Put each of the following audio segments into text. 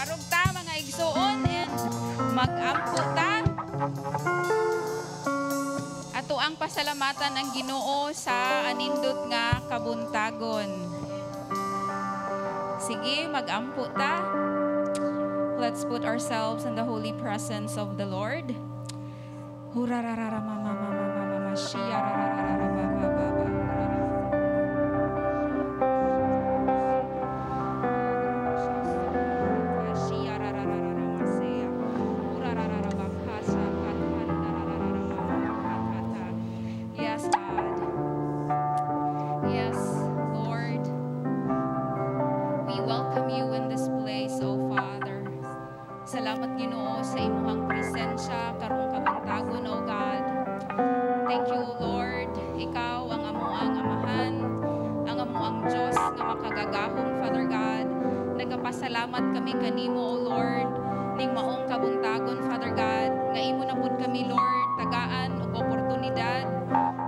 Tarog ta mga igsuon and mag-ampo ta. Ato ang pasalamatan ang Ginoo sa anindot nga kabuntagon. Sige, mag-ampo ta. Let's put ourselves in the holy presence of the Lord. Hurararara mama mama mama shia rararara baba baba. Salamat Ginoo sa imong presensya karong kabuntagon, O God. Thank you, O Lord. Ikaw ang amuang amahan, ang amuang Diyos nga makagagahom, Father God. Nagapasalamat kami kanimo, O Lord, ning maong kabuntagon, Father God. Nga imo na pud kami, Lord, tagaan og oportunidad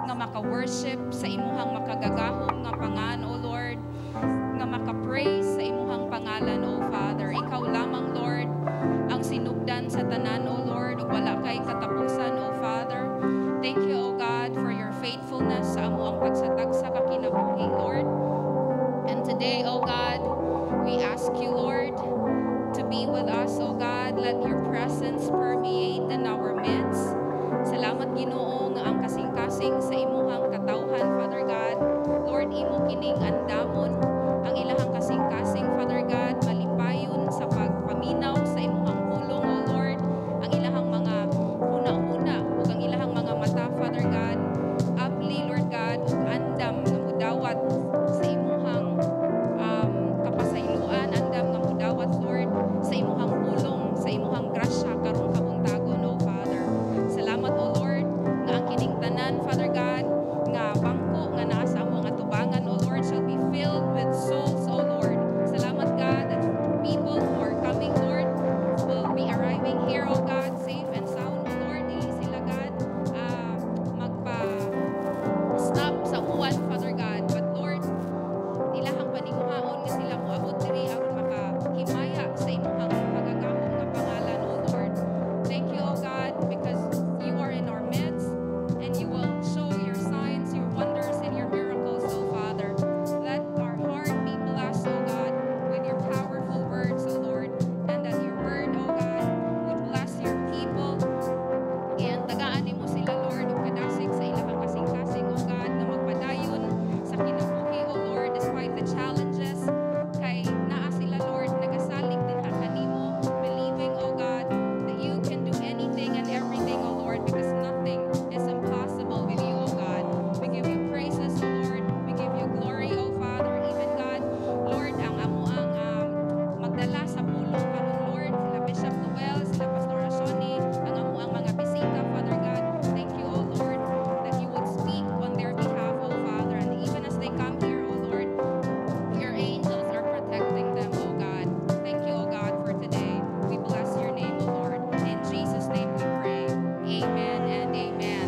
nga maka-worship sa imuhang makagagahom nga pangan, O Lord, nga maka-praise sa imuhang pangalan, O Father. Ikaw lamang, Lord, ang sinugdan sa tanan, O Lord, ug wala kay katapusan, O Father. Thank you, O God, for your faithfulness sa amo ang pagsatagsa ka kinabuhi, Lord. And today, O God, we ask you, Lord, to be with us, O God. Let your presence permeate in our midst. Salamat Ginoo nga ang kasing-kasing sa imuhang katawhan, Father God. Lord, imo kining andamon ang ilahang kasing-kasing, Father God, malipayon sa pagpaminaw sa imuhang pulong, O Lord, ang ilahang mga huna-huna ug ang ilahang mga mata, Father God, abli, Lord God, ug andam nga mudawat sa imuhang kapasayloan, andam nga mudawat, Lord, sa imuhang pulong, sa imuhang grasya karong kabuntagon, O Father. Salamat, O Lord, nga ang kining tanan, Father God, nga bangko nga naa sa among atubangan, O Lord, shall be filled with souls, O Lord. Salamat, God, that people who are coming, Lord, will be arriving here, O God, safe and sound, O Lord. Dili sila, God, magpa-stop sa uwan, Father God. But Lord, ilahang paninguhaon nga sila moabot diri aron makahimaya sa imuhang pagagahom nga pangalan, O Lord. Thank you, O God, because you are in our midst and you will show your signs, your wonders, and your miracles, O Father. Let our heart be blessed, O God, with your powerful words, O Lord, and that your word, O God, would bless your people. And tagaan nimo sila, Lord, ug kadasig sa ilahang kasing-kasing, O God, na magpadayon sa kinabuhi, O Lord, despite the challenges. Kay naa sila, Lord, nagasalig din ta kanimo, believing, O God, that you can do anything and everything, O Lord, because nothing is impossible with you, O God. We give you praises, O Lord. We give you glory, O Father. Even God, Lord, ang amuang magdala sa pulong karon, Lord, sila Bishop Noel, sila Pastor Ashoni, ang amuang mga bisita, Father God. Thank you, O Lord, that you would speak on their behalf, O Father. And even as they come here, O Lord, your angels are protecting them, O God. Thank you, O God, for today. We bless your name, O Lord. In Jesus' name we pray. Amen and amen.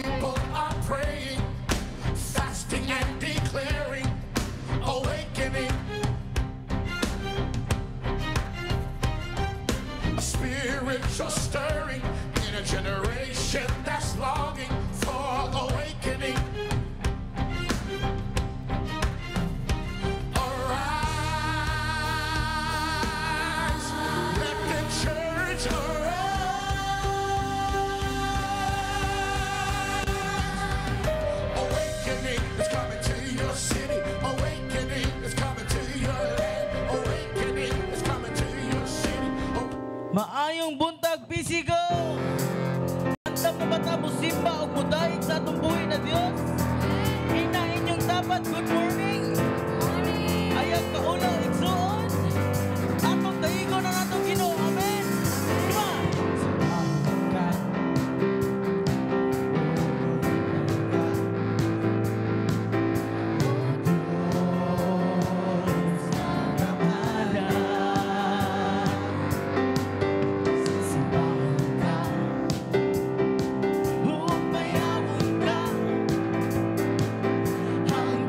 People are praying, fasting and declaring, awakening. A spiritual stirring in a generation that's longing for awakening. Arise, let the church arise. Awakening is coming to your city. Awakening is coming to your land. Awakening is bata mo simba o mudaig sa atong buhay na Dios. Ina inyong dapat good morning. Ayag kaulaw igsuon. Atong daigo na natong Ginoo. Amen. Diba? Ang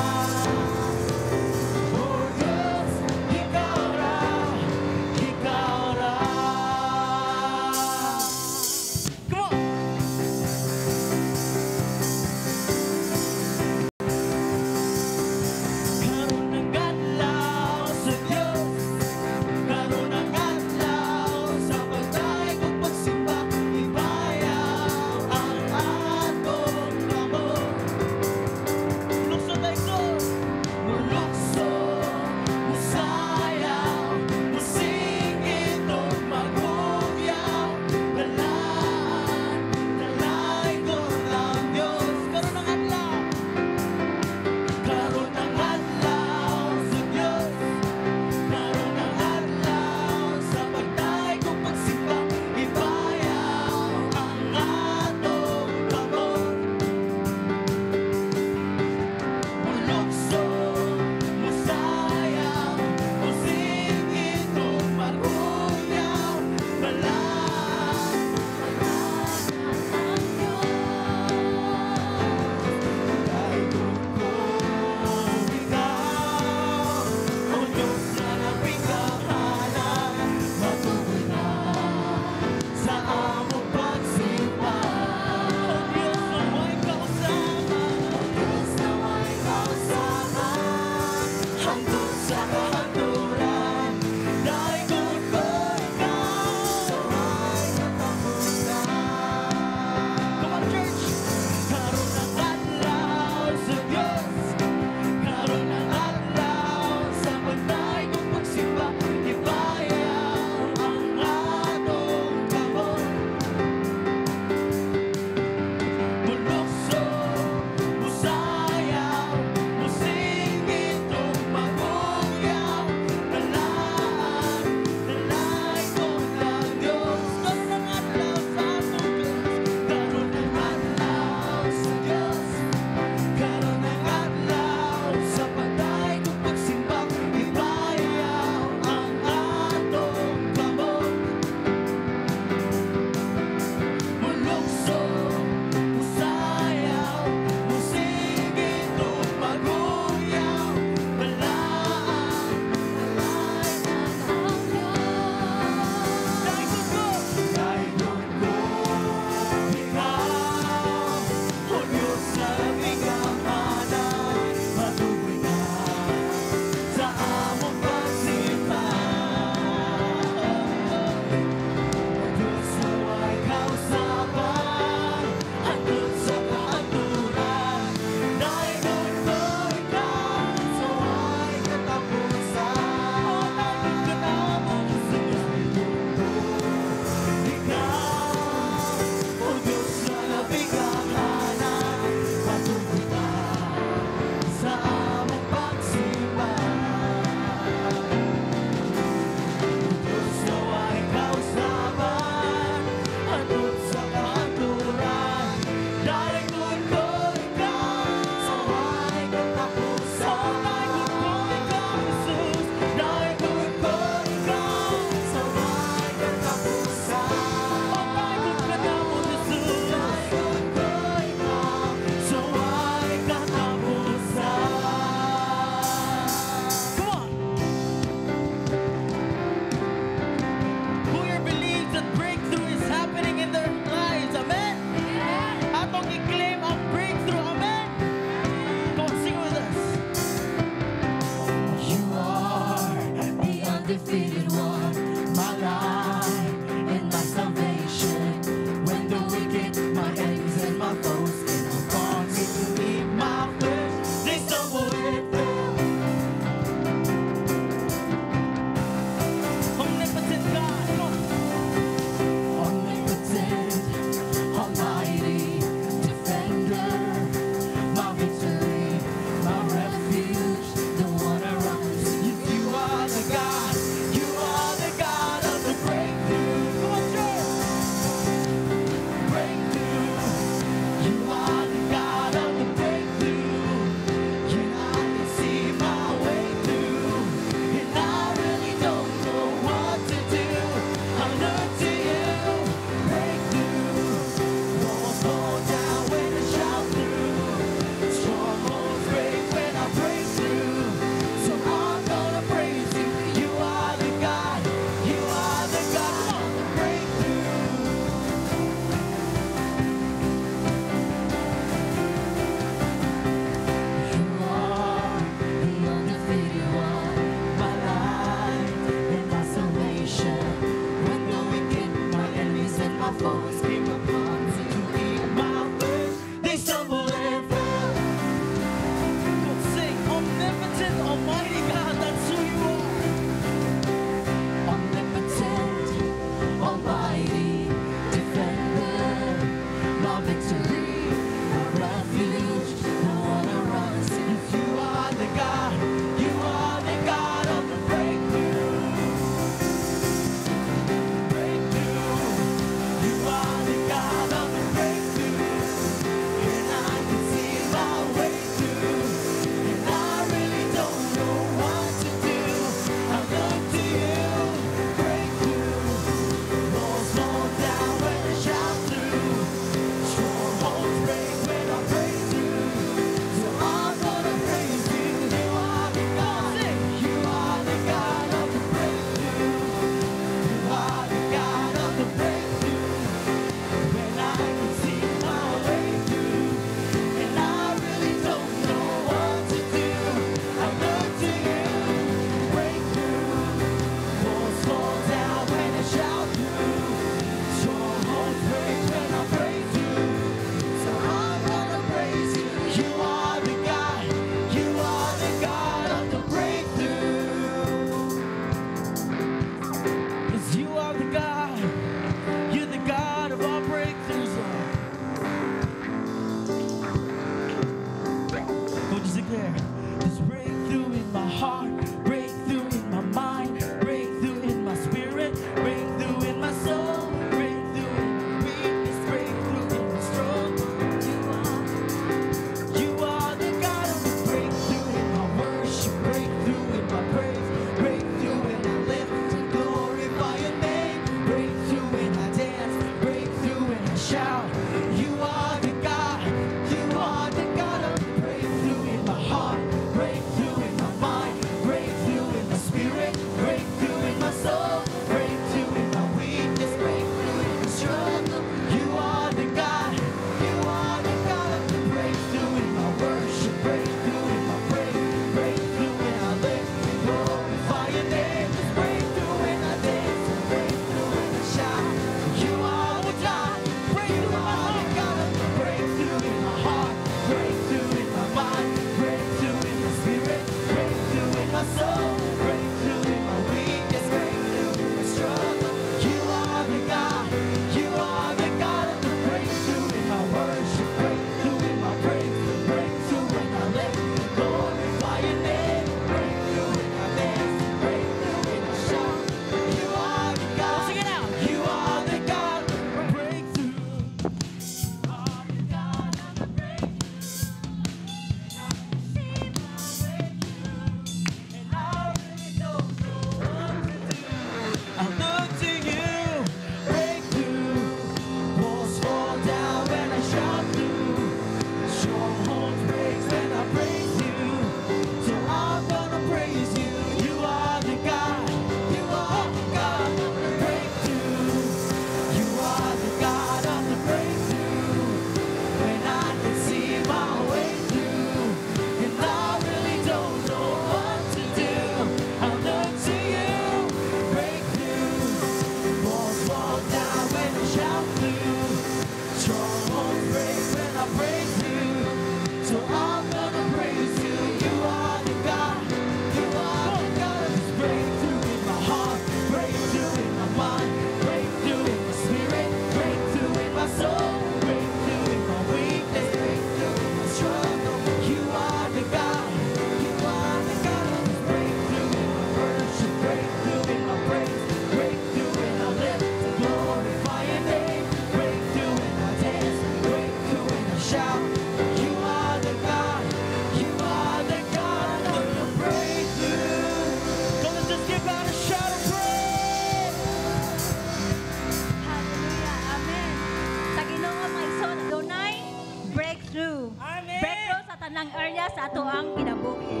tanang area sa ato ang kinabuhi.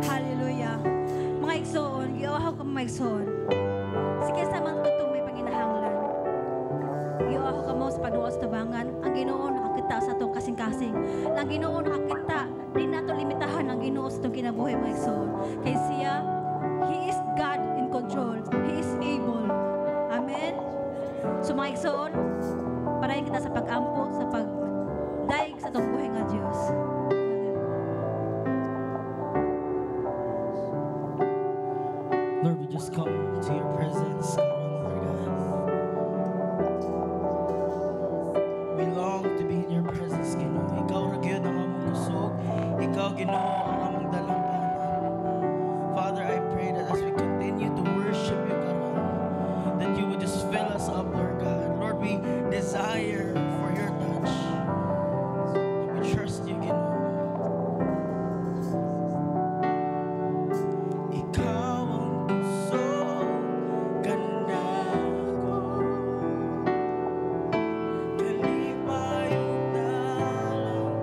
Hallelujah. Mga igsoon, giawaw ka mga igsoon. Sige sa man tutong may panginahanglan. Giawaw ka mo sa pagduwa sa tabangan. Ang Ginoo nakakita sa atong kasing-kasing. Ang Ginoo nakakita, di nato limitahan ang Ginoo sa atong kinabuhi mga igsoon. Kay siya, He is God in control. He is able. Amen. So mga igsoon, parayin kita sa pag-ampo, sa pagdaig sa atong buhay nga Diyos. Lord, we just come to your presence, Lord God. We long to be in your Ginoo ang among dalampanan. Father, I pray that as we continue to worship you, God, that you would just fill us up, Lord God. Lord, we desire for your touch. We trust you, Ginoo. Ikaw ang puso ganako, kalipay ang dalang.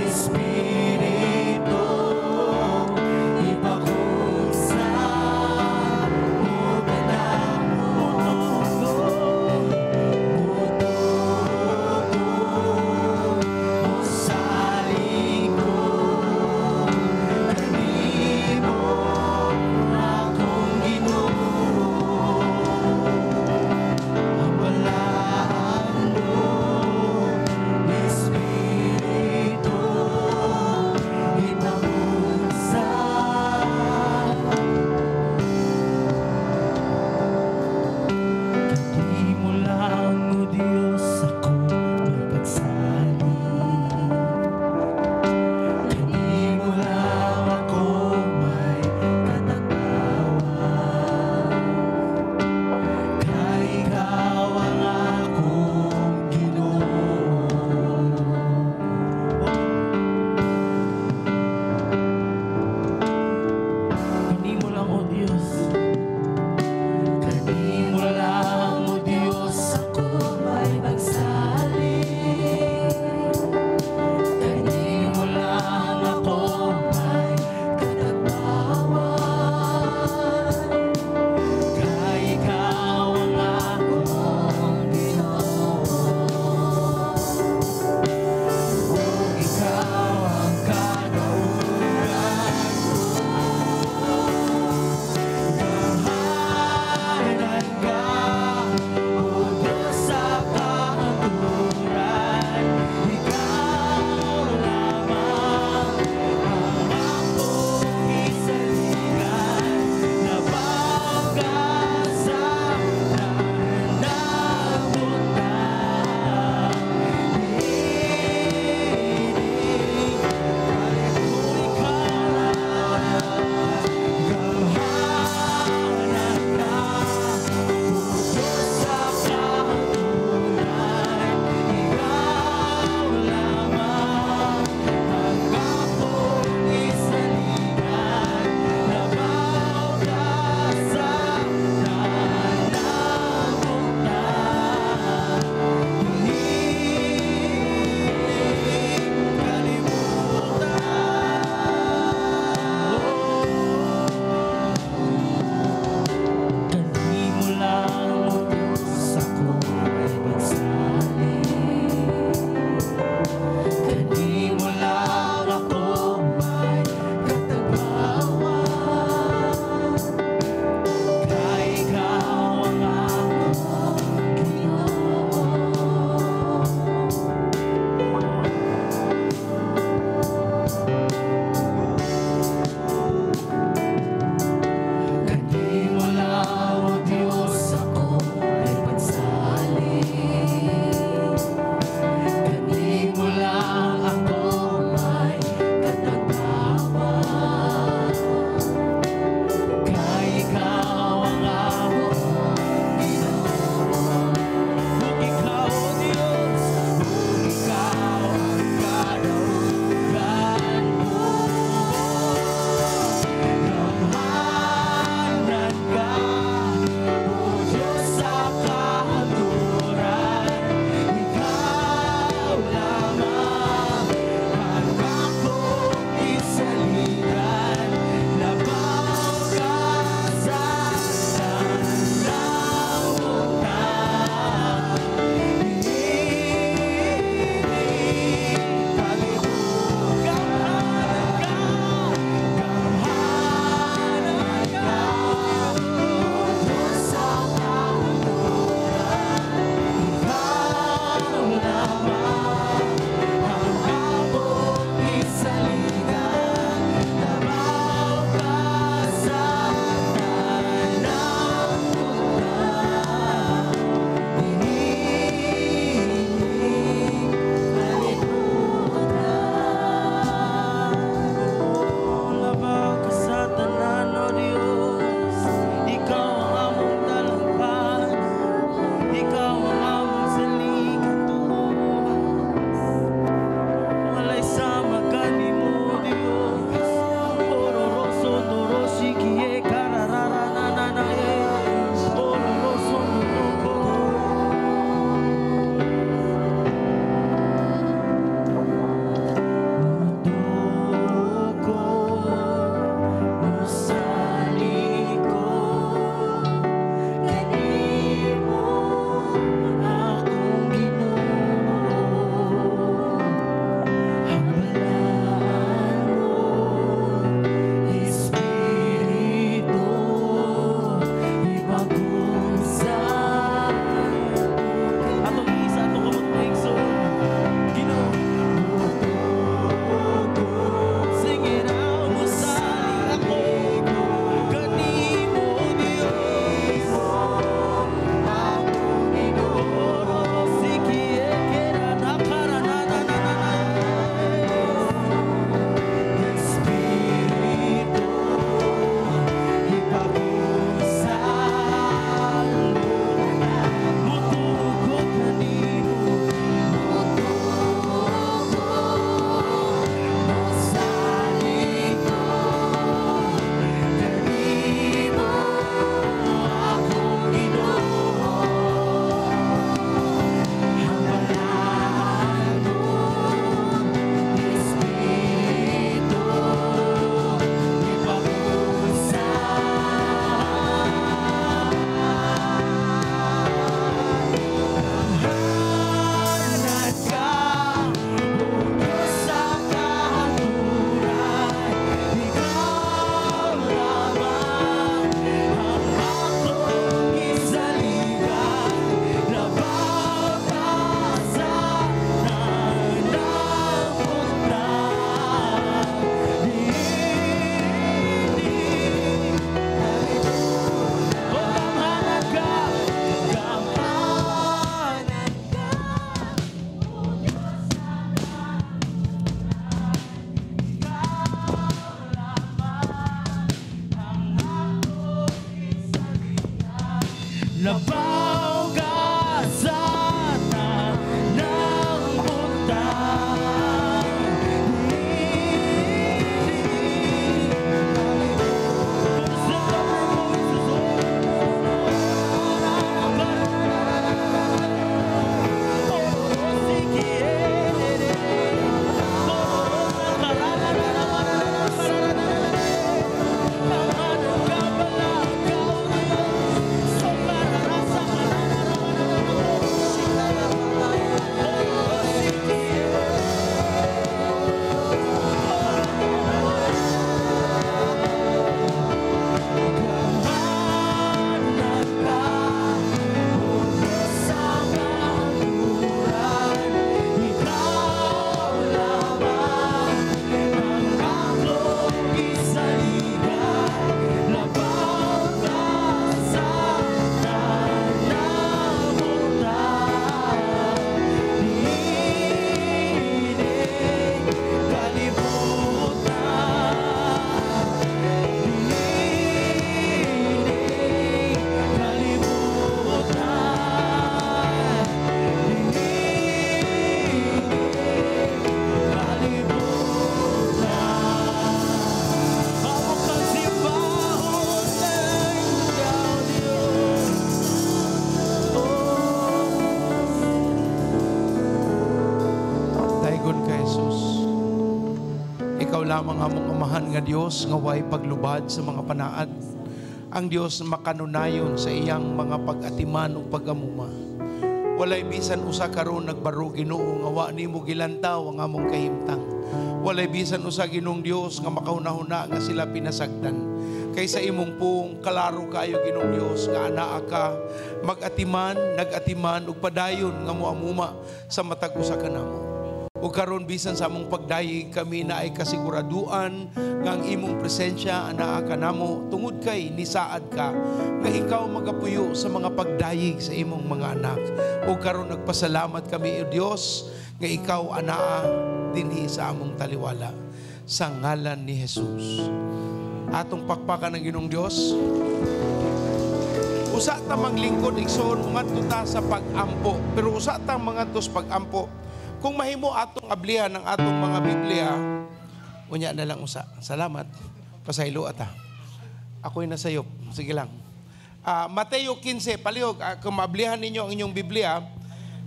Espiritu, ipag labaw ka sa tanang butang. lamang among amahan nga Dios nga way paglubad sa mga panaad. Ang Dios makanunayon sa iyang mga pag-atiman ug pag-amuma. Walay bisan usa karon nagbaro Ginoo nga wa nimo gilantaw ang among kahimtang. Walay bisan usa Ginoong Dios nga makaunahuna nga sila pinasagdan. Kaysa imong pong kalaro kayo Ginoong Dios nga anaa ka mag-atiman, nag-atiman ug padayon nga moamuma sa matag usa kanamo. O karon bisan sa among pagdayeg kami na ay kasiguraduan nga ang imong presensya anaa kanamo tungod kay nisaad ka nga ikaw magapuyo sa mga pagdayeg sa imong mga anak. O karon nagpasalamat kami o Dios nga ikaw anaa dinhi sa among taliwala sa ngalan ni Jesus. Atong pakpakan ng Ginoong Dios. Usa ta manglingkod igsoon ngadto ta sa pag-ampo, pero usa ta mangadto sa pag-ampo. Kung mahimo atong ablihan ng atong mga Biblia, unya na lang usa. Salamat. Pasaylo ata. Ako'y nasayop. Sige lang. Mateo 15, palihog, kung maablihan ninyo ang inyong Biblia,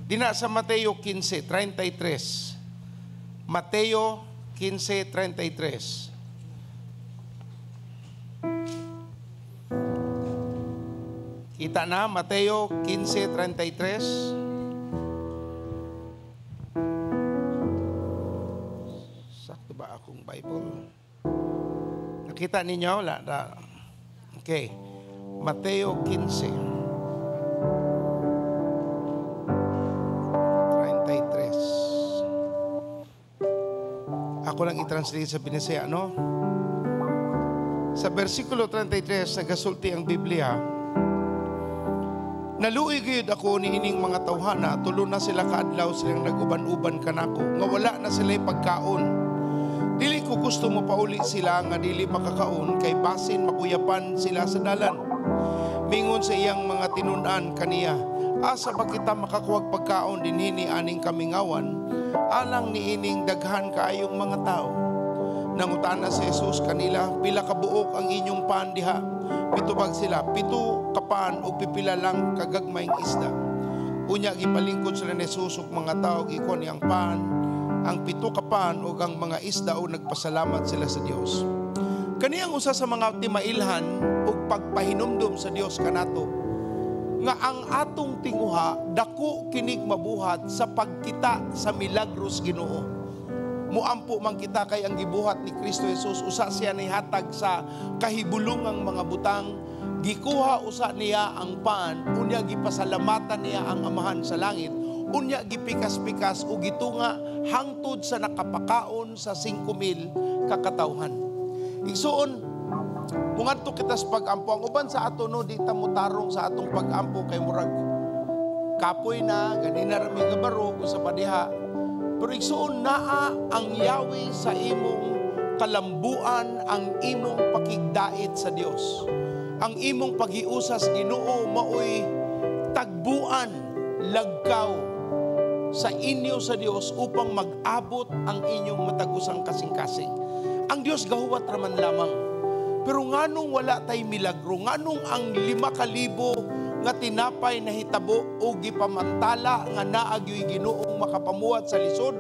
dina sa Mateo 15, 33. Mateo 15, 33. Kita na, Mateo 15, 33. Bible. Nakita ninyo? Wala. Okay. Mateo 15. 33. Ako lang i-translate sa Binisaya, no? Sa versikulo 33, nagasulti ang Biblia, naluoy gayud ako ni ining mga tawhana, tulo na sila kaadlaw silang nag-uban-uban kanako, nga wala na sila'y pagkaon. Dili ko gusto mo pauli sila nga dili makakaon kay basin makuyapan sila sa dalan. Mingon sa iyang mga tinunan kaniya, asa ba kita makakuwag pagkaon dinhi aning kamingawan alang ni ining daghan kaayong mga tao. Nangutana si Jesus kanila, pila ka buok ang inyong paan diha? Mitubag sila, 7 ka paan o pipila lang kagagmayng isda. Unya gipalingkod sila ni Jesus ug mga tao gikon niyang paan, ang 7 ka paan o ang mga isda o nagpasalamat sila sa Dios. Kaniyang usa sa mga timailhan o pagpahinumdum sa Dios kanato nga ang atong tinguha dako kinig mabuhat sa pagkita sa milagros Ginoo. Muampo man kita kay ang gibuhat ni Kristo Jesus usa siya ni hatag sa kahibulungang mga butang, gikuha usa niya ang paan, unya gipasalamatan niya ang Amahan sa langit. Unya gipikas-pikas o gitunga hangtod sa nakapakaon sa 5,000 kakatawhan. Igsuon, mungadto kita sa pag-ampo. Ang uban sa ato no, di ta mutarong sa atong pag-ampo kay murag kapoy na, ganina rami gabaro kung sa padiha. Pero igsuon naa ang Yahweh sa imong kalambuan, ang imong pakigdait sa Dios. Ang imong paghiusas Ginoo maoy pagtagbuan lagkaw sa inyo sa Dios upang mag-abot ang inyong matagusang kasing-kasing. Ang Dios gahuwat raman lamang. Pero nganong wala tay milagro, nganong ang 5,000 nga tinapay na hitabo o gipamantala nga naagyoy Ginoong makapamuhat sa lisod,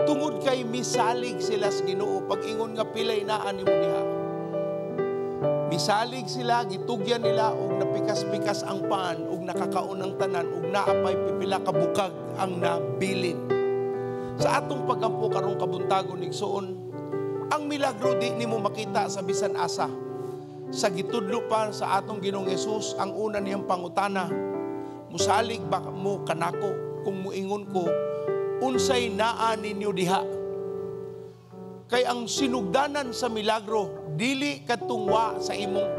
tungod kay misalig sila sa Ginoo. Pag-ingon nga pilay naan nimo diha. Misalig sila, gitugyan nila og napikas-pikas ang paan og nakakaon ang tanan og naapay pipila ka bukag ang nabilin. Sa atong pagampo karong kabuntagon igsoon, ang milagro di nimo makita sa bisan asa. Sa gitudlo pa sa atong Ginoong Hesus, ang una niyang pangutana, musalig ba mo kanako kung muingon ko, unsay naa ninyo diha? Kay ang sinugdanan sa milagro, dili katungwa sa imong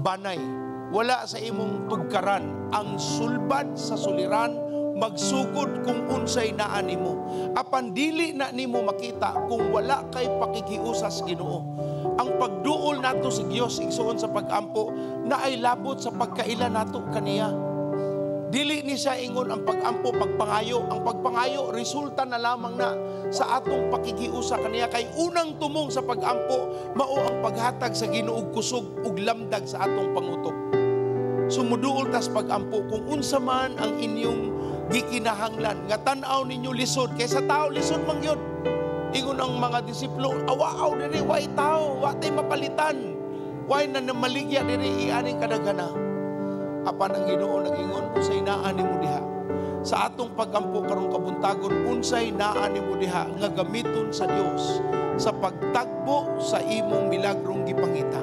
banay, wala sa imong tugkaran. Ang sulbad sa suliran, magsugod kung unsay naa nimo. Apan dili na nimo makita kung wala kay pakikiusas Ginoo. Ang pagduol nato sa Dios igsoon sa pagampo na ay labot sa pagkaila nato kaniya. Dili ni siya ingon ang pagampo pagpangayo. Ang pagpangayo resulta na lamang na sa atong pakikiusa kaniya, kay unang tumong sa pagampo mao ang paghatag sa Ginoo og kusog ug lamdag sa atong pangutok. Sumuduol tas pagampo kung unsa man ang inyong gikinahanglan nga tan-aw ninyo lisod, kaysa tao lisod man gyud. Ingon ang mga disipulo, awaaw diri, way tao, watay mapalitan, way na namaligya diri, ianing kadaghana. Apan ang Ginoo nag-ingon, unsay naa nimo diha. Sa atong pagampo karong kabuntagon, unsay naa nimo diha nga gamiton sa Dios sa pagtagbo sa imong milagrong gipangita.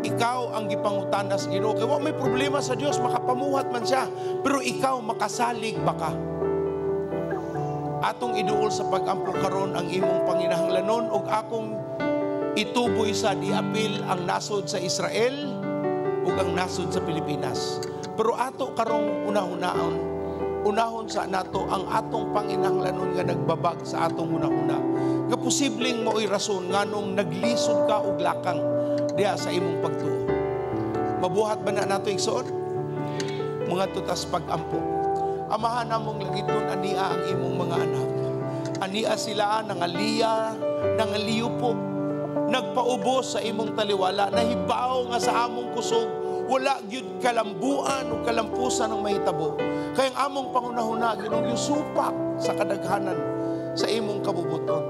Ikaw ang gipangutana sa Ginoo. Kaya may problema sa Dios, makapamuhat man siya, pero ikaw makasalig ba ka? Atong iduol sa pagampo karon ang imong panginahanglanon ug akong ituboy sa diapil ang nasod sa Israel ug ang nasod sa Pilipinas. Pero ato karong unahon sa nato ang atong panginahanglanon nga nagbabag sa atong una-una. Nga posibleng mao'y rason nganong naglisod ka og lakang diha sa imong pagtuo. Mabuhat ba na nato igsoon? Mga tutas pagampo. Amahan namong lagiton ania ang imong mga anak. Ania sila nangaliya, nangaliupo, nagpaubos sa imong taliwala, nahibaw nga sa among kusog, wala gyud kalambuan o kalampusan ng mahitabo. Kaya ang among pangunahuna Ginoong yusupak sa kadaghanan sa imong kabubuton.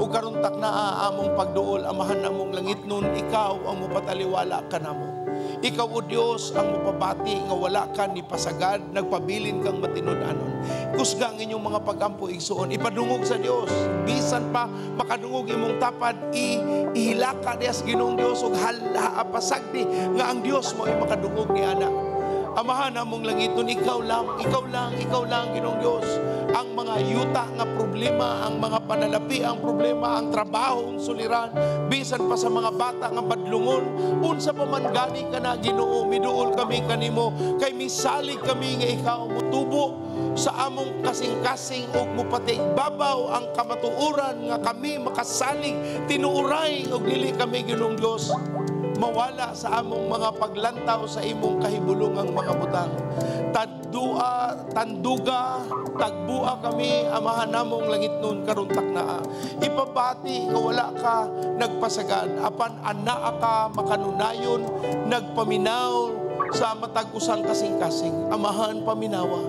O karon taknaa among pagduol, amahan namong langit nun, ikaw ang mupataliwala kanamo. Ikaw o Diyos ang mapabati nga wala ka ni pasagad, nagpabilin kang matinud-anon. Kusga ang inyong mga pagampo igsuon, ipadungog sa Diyos. Bisan pa makadungog imong tapad, ihilaka diya sa Ginoong Diyos ug pasagdi nga ang Diyos mo ay makadungog ni anak. Amahan namong langiton, ikaw lang, Ginoong Diyos. Ang mga yuta nga problema, ang mga panalapi, ang problema, ang trabaho, ang suliran, bisan pa sa mga bata nga badlungon, unsa pa man gani ka na Ginoo, miduol kami kanimo, kay misalig kami nga ikaw mutubo sa among kasing-kasing ug mupati babaw ang kamatuoran nga kami makasalig, tinuuray ug dili kami Ginoong Diyos mawala sa among mga paglantaw sa imong kahibulungang mga butang. Tanduga, tagbua kami, amahan namong langit nun karuntak naa. Ipabati nga wala ka nagpasagad, apan anaa ka makanunayon, nagpaminaw sa matag usang kasing-kasing. Amahan paminawa.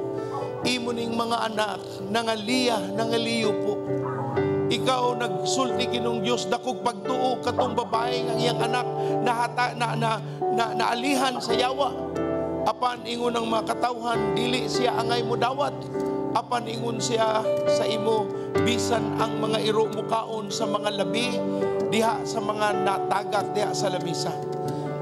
Imo ning mga anak, nangaliyo po. Ikaw nagsulti Ginoong Diyos, dakog pagtuo katong babae ang iyang anak naalihan sa yawa. Apan ingon ng mga katawhan, dili siya angay mo dawat. Apan ingon siya sa imo, bisan ang mga iro mo kaon sa mga labi, diha sa mga natagak diha sa lamisa.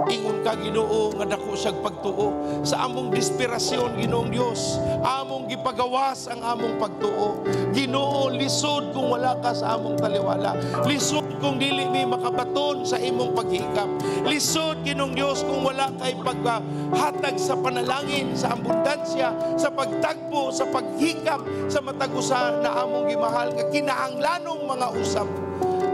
Ingon ka Ginoo nga dako siyang pagtuo sa among desperasyon Ginoong Dios, among gipagawas ang among pagtuo. Ginoo, lisod kung wala ka sa among taliwala, lisod kung dili mi makabaton sa imong paghikap, lisod Ginoong Dios kung wala kay paghatag sa panalangin, sa abundansya, sa pagtagpo, sa paghikap, sa matagusa na among gimahal nga kinahanglanong mga usap.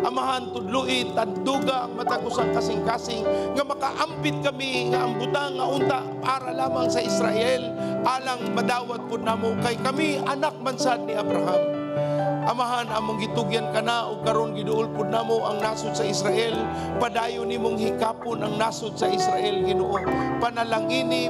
Amahan, tudluit, tadduga, matag usang kasing-kasing, nga makaampit kami, nga ambutang, nga unta, para lamang sa Israel, alang madawat po namo, kay kami, anak mansad ni Abraham. Amahan, among gitugyan ka na, o karon giduol po namo ang nasod sa Israel, padayon nimong hikapon ang nasod sa Israel, Ginoo. Panalangini,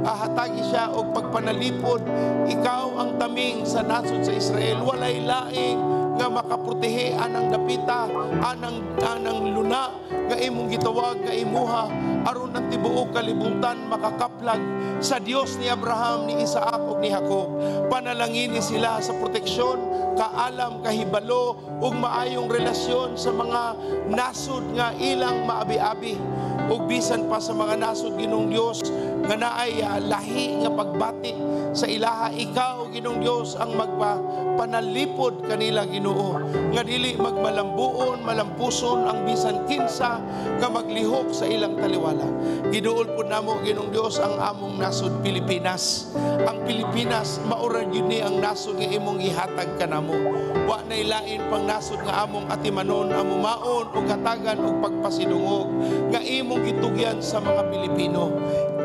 hatagi siya, o pagpanalipod, ikaw ang taming sa nasod sa Israel, walay laing, nga makaprotehe anang dapita, anang luna, nga imong gitawag, nga imuha, aron ng tibuok kalibutan, makakaplag sa Dios ni Abraham, ni Isaac, ug ni Jacob. Panalangini sila sa proteksyon, kaalam, kahibalo, ug maayong relasyon sa mga nasod nga ilang maabi-abi, ug bisan pa sa mga nasod, Ginong Dios, nga naay lahi nga pagbati sa ilaha. Ikaw, Ginong Dios, ang magpanalipod kanila, Ginoo, nga dili magmalambuon, malampuson ang bisan kinsa nga maglihok sa ilang taliwala. Giduol po namo, Ginong Dios, ang among nasod Pilipinas. Ang Pilipinas, maurad yun ni ang nasod nga imong ihatag ka namo. Wa na ilain pang nasod nga among atimanon, amumaon o katagan o pagpasidungog nga imong gitugyan sa mga Pilipino.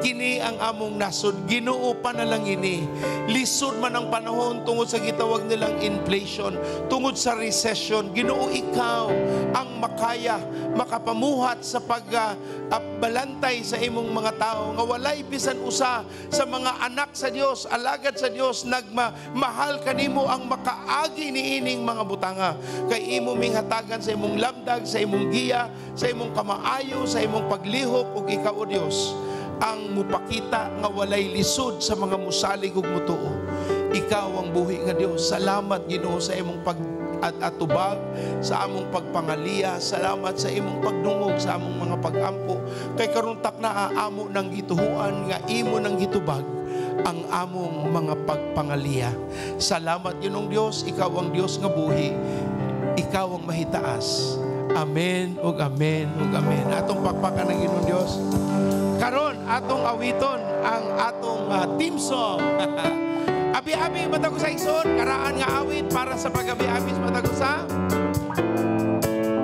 Kini ang among nasod, Ginoo, panalangini. Lisod man ang panahon tungod sa gitawag nilang inflation, tungod sa recession, Ginoo, ikaw ang makaya, makapamuhat sa pagbalantay sa imong mga tao, nga walay bisan usa sa mga anak sa Dios, alagad sa Dios, nagmahal kanimo ang makaagi niining mga butanga. Kay imo minghatagan sa imong labdag, sa imong giya, sa imong kamaayo, sa imong paglihok, ug ikaw, O Dios, ang mupakita nga walay lisod sa mga musalig ug mutuo. Ikaw ang buhi nga Dios. Salamat, Ginoo, sa imong pag-atubag, sa among pagpangaliya. Salamat sa imong pagdungog sa among mga pag-ampo. Kay karuntak na aamo ng gituhuan nga imo nang gitubag ang among mga pagpangaliya. Salamat, Ginong Dios. Ikaw ang Dios nga buhi. Ikaw ang mahitaas. Amen ug amen ug amen. Atong pakpakan ng Ginong Dios. Karon atong awiton ang atong team song. Abi-abi matag sa igsoon, karaan nga awit para sa pag-abi-abi matag sa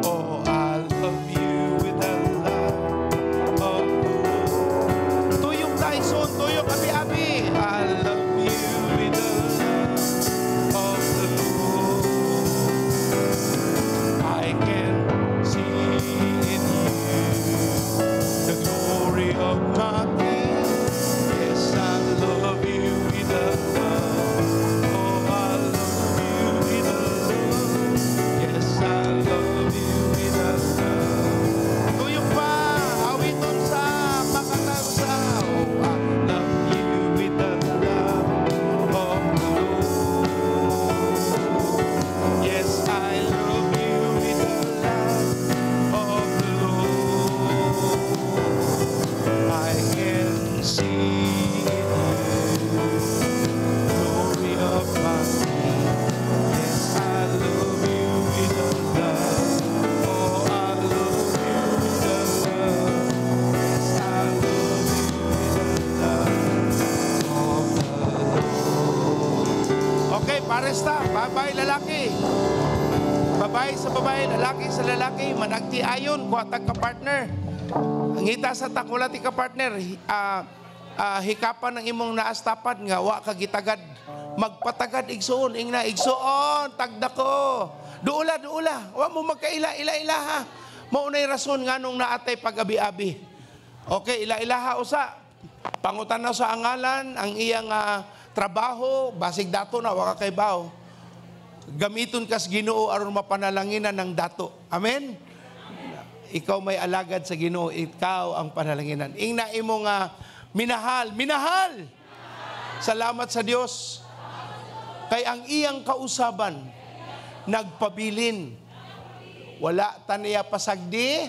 Oh, I love you with the love of the Lord. Tuyok ta igsoon, tuyok abi-abi. I love you with the love of the Lord. I can see in you the glory of my King. Yes, I love you with the love. Oh, I love you with the love. Yes, I love you with the love. Tuyok pa, awiton sa makatagsa. Oh, I love you with the love of the Lord. Yes, I love you with the love of the Lord. I can see in you glory of my King. Yes, I love you with the love. Oh, I love you with the love. Yes, I love you with the love of the Lord. Okay, pares ta. Babae, lalaki. Babae sa babae, lalaki sa lalaki. Managti ayon, kuhatag ka partner. Ang ita sa takulati ka partner, hikapan ng imong naastapad nga wa ka gitagad. Magpatagad igsoon, ingna igsoon, tagda ko. Duula, wa mo magkaila-ila ha. Maunay rason nganong naatay pag-abi-abi. Okay, ila-ilaha usa. Pangutan na sa angalan, ang iyang trabaho, basig dato na, wa ka kay baw. Gamiton kas Ginoo aron mapanalanginan ng dato. Amen? Ikaw may alagad sa Ginoo, ikaw ang panalanginan. Ingna imong minahal. Salamat sa Dios. Kay ang iyang kausaban nagpabilin. Wala taniya pasagdi,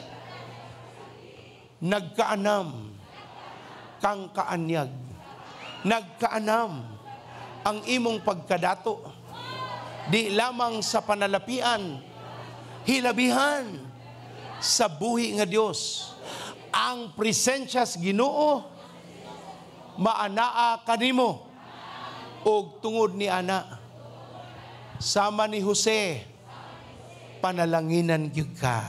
nagkaanam kang kaanyag. Nagkaanam ang imong pagkadato. Di lamang sa panalapian, hilabihan sa buhi nga Dios. Ang presensyas Ginoo maanaa kanimo og tungod ni ana. Sama ni Jose panalanginan gyud ka.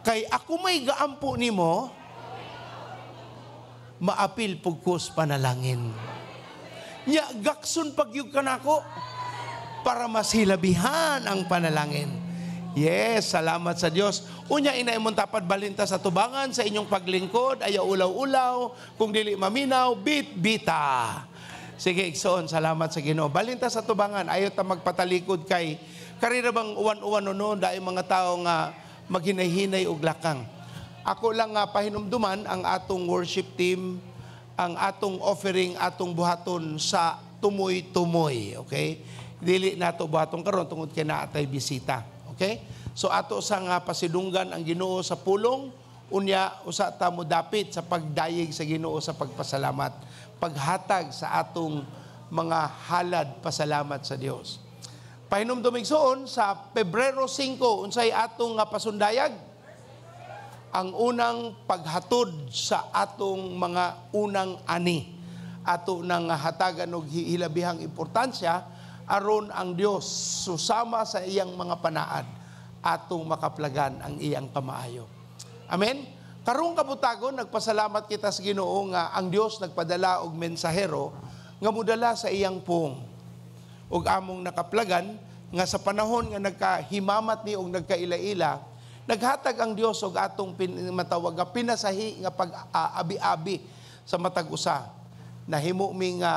Kay ako may gaampo nimo, maapil pugkos panalangin. Nya gakson pagyug kanako para masilabihan ang panalangin. Yes, salamat sa Dios. Unya inaimong tapad balinta sa tubangan sa inyong paglingkod, ayaw ulaw-ulaw, kung dili maminaw, bit-bita. Sige, igsoon, salamat sa Ginoo. Balinta sa tubangan, ayaw ta magpatalikod kay karira bang uwan-uwan no dai mga tao nga maghinay-hinay og lakang. Ako lang nga pahinumduman ang atong worship team, ang atong offering, atong buhaton sa tumoy-tumoy, okay? Dili nato buhaton karon tungod kay naatay bisita, okay? So ato sa nga pasidunggan ang Ginoo sa pulong, unya usa ta mo dapit sa pagdayeg sa Ginoo sa pagpasalamat, paghatag sa atong mga halad pasalamat sa Dios. Pahinumdumig soon sa Pebrero 5 unsay atong nga pasundayag? Ang unang paghatod sa atong mga unang ani. Ato nang hatagan og hilabihang importansya aron ang Dios susama sa iyang mga panaad atong makaplagan ang iyang kamaayo. Amen. Karong kabutagon nagpasalamat kita sa Ginoo nga ang Dios nagpadala og mensahero nga mudala sa iyang pung og among nakaplagan nga sa panahon nga nagkahimamat ni og nagkaila-ila, naghatag ang Dios og atong matawag nga pinasahi nga pag-abi-abi sa matag usa. Nahimo mi nga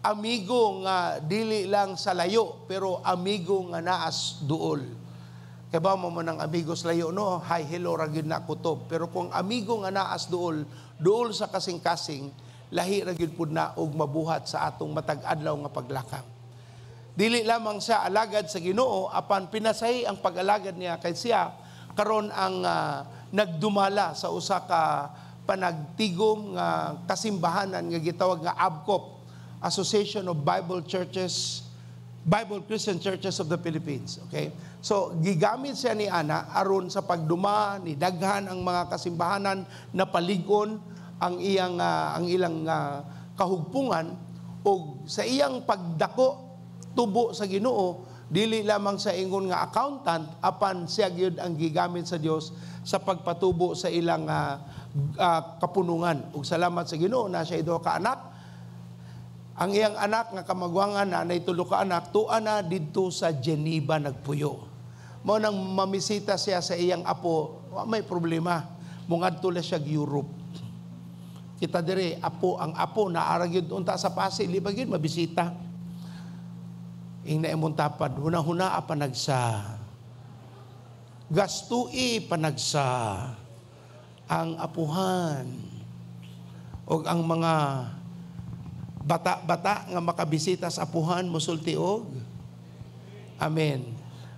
amigo nga dili lang sa layo pero amigo nga naas duol. Kay ba mo nang amigo sa layo no, hi hello ra gyud na kutob. Pero kung amigo nga naas duol, duol sa kasing-kasing, lahi ra gyud pud na og mabuhat sa atong matag adlaw nga paglakang. Dili lamang siya alagad sa Ginoo, apan pinasahi ang pag-alagad niya kay siya karon ang nagdumala sa usa ka panagtigom nga kasimbahanan nga gitawag nga ABCOP, Association of Bible Christian Churches of the Philippines. Okay? So gigamit siya ni ana aron sa pagduma ni daghan ang mga kasimbahanan na palig-on ang ilang kahugpungan og sa iyang pagdako tubo sa Ginoo, dili lamang sa ingon nga accountant, apan siya gyud ang gigamit sa Dios sa pagpatubo sa ilang kapunungan. Ug salamat sa Ginoo na siya duha ka anak. Ang iyang anak nga kamagwangan na nay tulo ka anak, tuwa na didto sa Geneva nagpuyo. Mao nang mamisita siya sa iyang apo, may problema. Mungadto la siya Europe. Kita dire ang apo naara gyud unta sa Pasig, libag gyud mabisita. Ing naimong tapad, huna-huna panagsa. Gastui panagsa. Ang apuhan. O ang mga bata-bata nga makabisita sa apuhan, musultiog. Amen.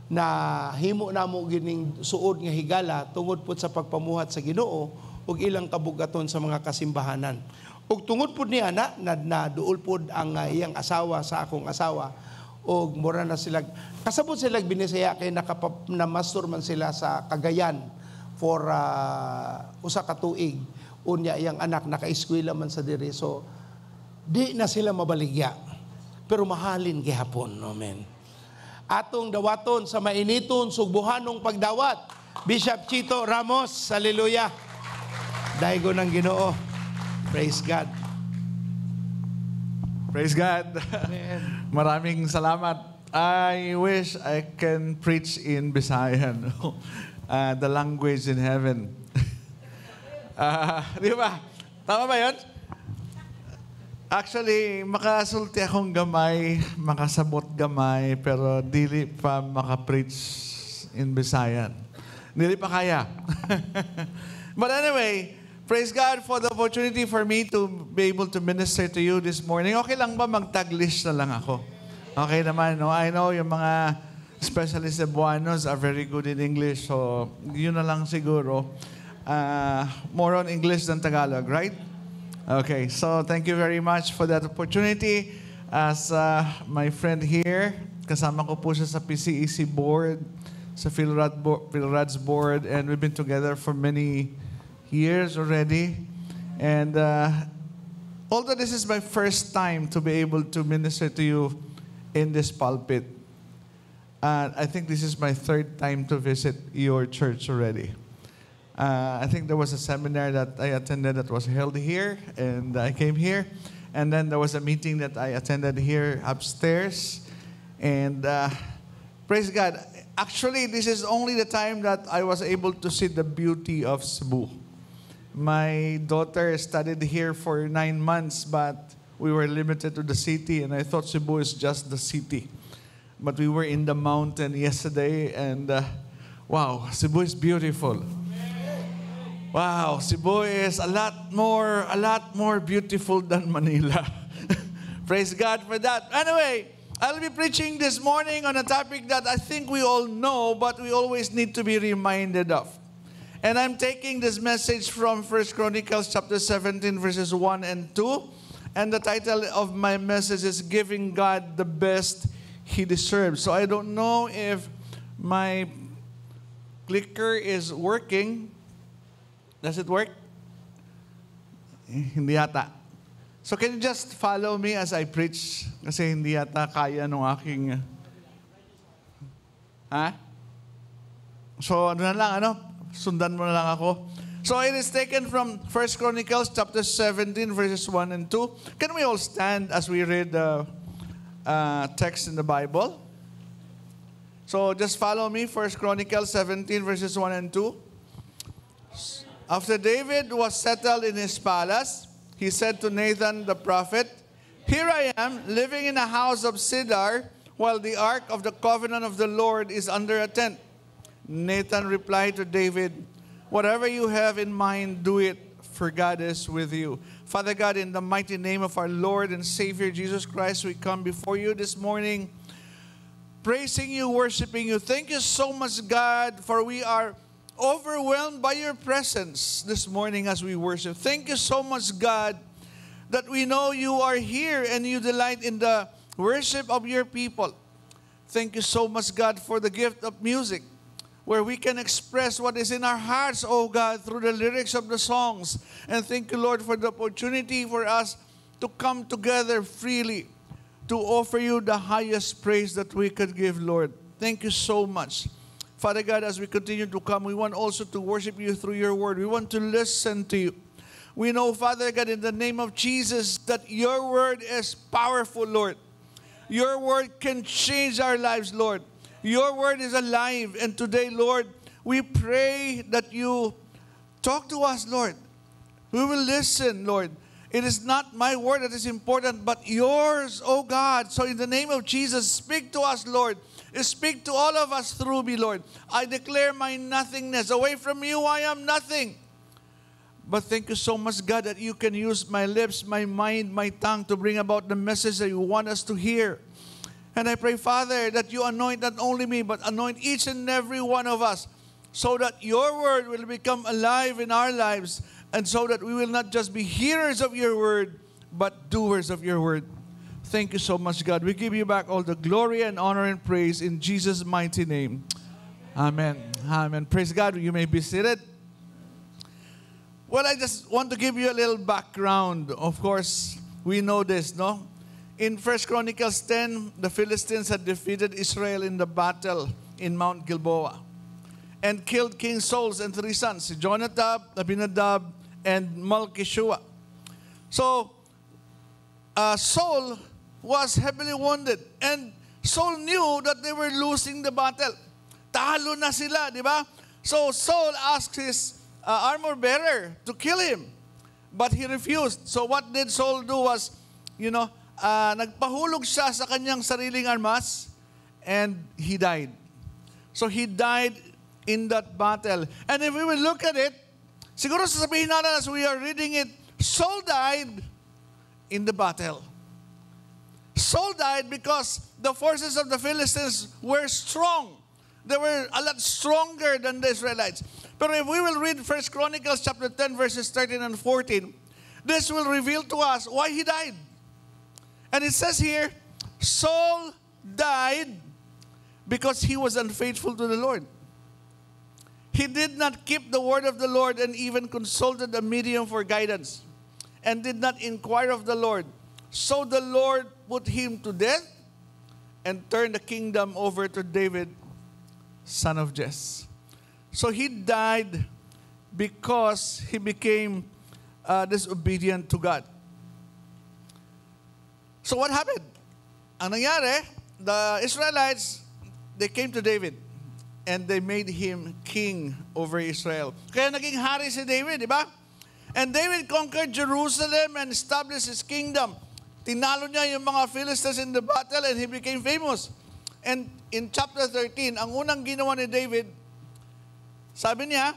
Na himo na mo gining suod nga higala tungod po sa pagpamuhat sa Ginoo ug ilang kabugaton sa mga kasimbahanan. Ug tungod po ni ana na duol pod ang iyang asawa sa akong asawa. O mura na sila, kasabot sila binisaya kay namaster man sila sa Cagayan for usa ka tuig. Unya iyang anak naka-eskwela man sa diri. So di na sila mabaligya. Pero mahalin gihapon. Amen. Atong dawaton sa mainiton sugbuhanong pagdawat. Bishop Chito Ramos, hallelujah. Daigo ng Ginoo. Praise God. Praise God. Maraming salamat. I wish I can preach in Bisayan, the language in heaven. Di ba? Tama ba yun? Actually, makasulti akong gamay, makasabot gamay, pero dili pa makapreach in Bisayan. Dili pa kaya. But anyway, praise God for the opportunity for me to be able to minister to you this morning. Okay lang ba mag-Taglish na lang ako? Okay naman, no? I know yung mga especially Cebuanos are very good in English, so yun na lang siguro. More on English than Tagalog, right? Okay, so thank you very much for that opportunity. As my friend here, kasama ko po siya sa PCEC board, sa PhilRads board, and we've been together for many years already. And although this is my first time to be able to minister to you in this pulpit, I think this is my third time to visit your church already. I think there was a seminar that I attended that was held here, and I came here. And then there was a meeting that I attended here upstairs. And praise God. Actually, this is only the time that I was able to see the beauty of Cebu. My daughter studied here for 9 months, but we were limited to the city, and I thought Cebu is just the city. But we were in the mountain yesterday, and wow, Cebu is beautiful. Wow, Cebu is a lot more beautiful than Manila. Praise God for that. Anyway, I'll be preaching this morning on a topic that I think we all know, but we always need to be reminded of. And I'm taking this message from 1 Chronicles chapter 17, verses 1 and 2. And the title of my message is Giving God the Best He Deserves. So I don't know if my clicker is working. Does it work? Hindi yata. So can you just follow me as I preach? Kasi hindi yata kaya nung aking... Ha? So ano na lang, sundan mo na lang ako. So it is taken from 1 Chronicles chapter 17, verses 1 and 2. Can we all stand as we read the text in the Bible? So just follow me, 1 Chronicles 17, verses 1 and 2. After David was settled in his palace, he said to Nathan the prophet, "Here I am, living in a house of cedar, while the ark of the covenant of the Lord is under a tent." Nathan replied to David, "Whatever you have in mind, do it, for God is with you." Father God, in the mighty name of our Lord and Savior Jesus Christ, we come before you this morning, praising you, worshiping you. Thank you so much, God, for we are overwhelmed by your presence this morning as we worship. Thank you so much, God, that we know you are here and you delight in the worship of your people. Thank you so much, God, for the gift of music, where we can express what is in our hearts, oh God, through the lyrics of the songs. And thank you, Lord, for the opportunity for us to come together freely to offer you the highest praise that we could give, Lord. Thank you so much. Father God, as we continue to come, we want also to worship you through your word. We want to listen to you. We know, Father God, in the name of Jesus, that your word is powerful, Lord. Your word can change our lives, Lord. Your word is alive. And today, Lord, we pray that you talk to us, Lord. We will listen, Lord. It is not my word that is important, but yours, oh God. So in the name of Jesus, speak to us, Lord. Speak to all of us through me, Lord. I declare my nothingness. Away from you, I am nothing. But thank you so much, God, that you can use my lips, my mind, my tongue to bring about the message that you want us to hear. And I pray, Father, that you anoint not only me, but anoint each and every one of us, so that your word will become alive in our lives, and so that we will not just be hearers of your word, but doers of your word. Thank you so much, God. We give you back all the glory and honor and praise in Jesus' mighty name. Amen. Amen. Praise God. You may be seated. Well, I just want to give you a little background. Of course, we know this, no? In 1 Chronicles 10, the Philistines had defeated Israel in the battle in Mount Gilboa and killed King Saul's and 3 sons, Jonadab, Abinadab, and Malchishua. So, Saul was heavily wounded, and Saul knew that they were losing the battle. Talo na sila, di ba? So Saul asked his armor bearer to kill him, but he refused. So what did Saul do was, nagpahulog siya sa kanyang sariling armas, and he died. So he died in that battle. And if we will look at it, siguro sasabihin natin as we are reading it, Saul died in the battle. Saul died because the forces of the Philistines were strong. They were a lot stronger than the Israelites. But if we will read 1 Chronicles chapter 10, verses 13 and 14, this will reveal to us why he died. And it says here, Saul died because he was unfaithful to the Lord. He did not keep the word of the Lord and even consulted a medium for guidance, and did not inquire of the Lord. So the Lord put him to death, and turned the kingdom over to David, son of Jesse. So he died because he became disobedient to God. So what happened? Ang nangyari, the Israelites, they came to David and they made him king over Israel. Kaya naging hari si David, di ba? And David conquered Jerusalem and established his kingdom. Tinalo niya yung mga Philistines in the battle and he became famous. And in chapter 13, ang unang ginawa ni David, sabi niya,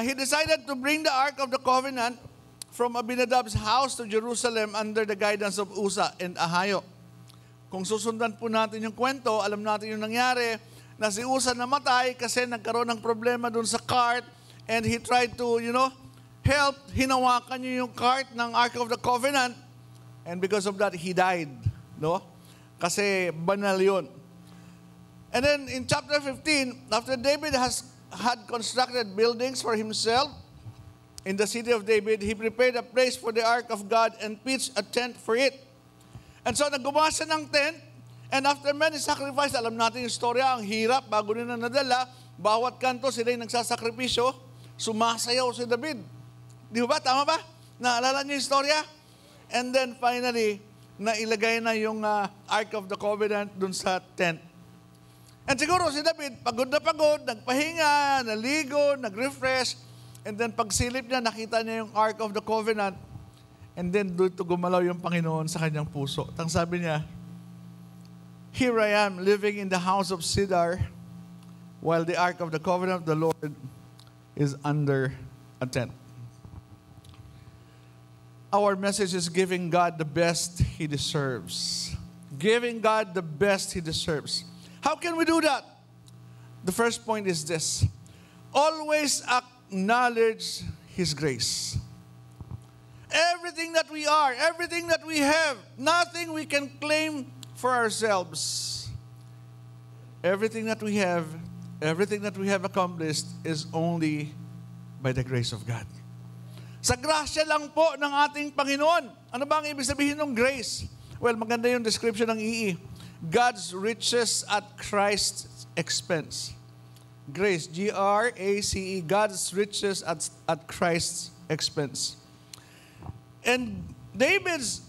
he decided to bring the Ark of the Covenant from Abinadab's house to Jerusalem under the guidance of Uzzah and Ahio. Kung susundan po natin yung kwento, alam natin yung nangyari, na si Uzzah namatay kasi nagkaroon ng problema dun sa cart and he tried to, help. Hinawakan niya yung cart ng Ark of the Covenant and because of that, he died. No? Kasi banal yun. And then in chapter 15, after David had constructed buildings for himself in the city of David, he prepared a place for the Ark of God and pitched a tent for it. And so naggumawa siya ng tent, and after many sacrifices, alam natin yung storya, ang hirap, bago nila nadala, bawat kanto sila yung nagsasakripisyo, sumasayaw si David. Di ba? Tama ba? Naalala niyo yung storya? And then finally, nailagay na yung Ark of the Covenant dun sa tent. And siguro si David, pagod na pagod, nagpahinga, naligo, nag-refresh, and then pagsilip niya, nakita niya yung Ark of the Covenant, and then dito gumalaw yung Panginoon sa kanyang puso. Tang sabi niya, here I am living in the house of cedar, while the Ark of the Covenant of the Lord is under a tent. Our message is giving God the best He deserves. Giving God the best He deserves. How can we do that? The first point is this. Always acknowledge His grace. Everything that we are, everything that we have, nothing we can claim for ourselves. Everything that we have accomplished is only by the grace of God. Sa grasya lang po ng ating Panginoon. Ano ba ang ibig sabihin ng grace? Well, maganda yung description ng EE. God's riches at Christ's expense. Grace, G-R-A-C-E, God's riches at Christ's expense. And David's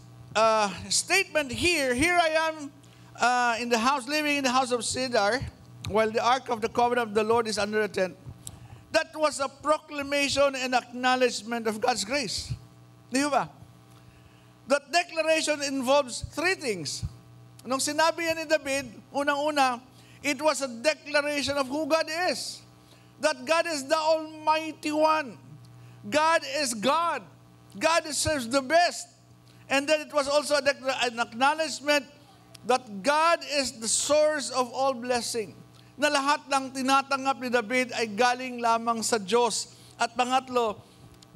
statement here I am in the house, living in the house of cedar, while the Ark of the Covenant of the Lord is under a tent. That was a proclamation and acknowledgement of God's grace. Di ba? That declaration involves three things. Nung sinabi yan ni David, unang-una, it was a declaration of who God is. That God is the Almighty One. God is God. God deserves the best. And then it was also an acknowledgement that God is the source of all blessing. Na lahat ng tinatanggap ni David ay galing lamang sa Diyos. At pangatlo,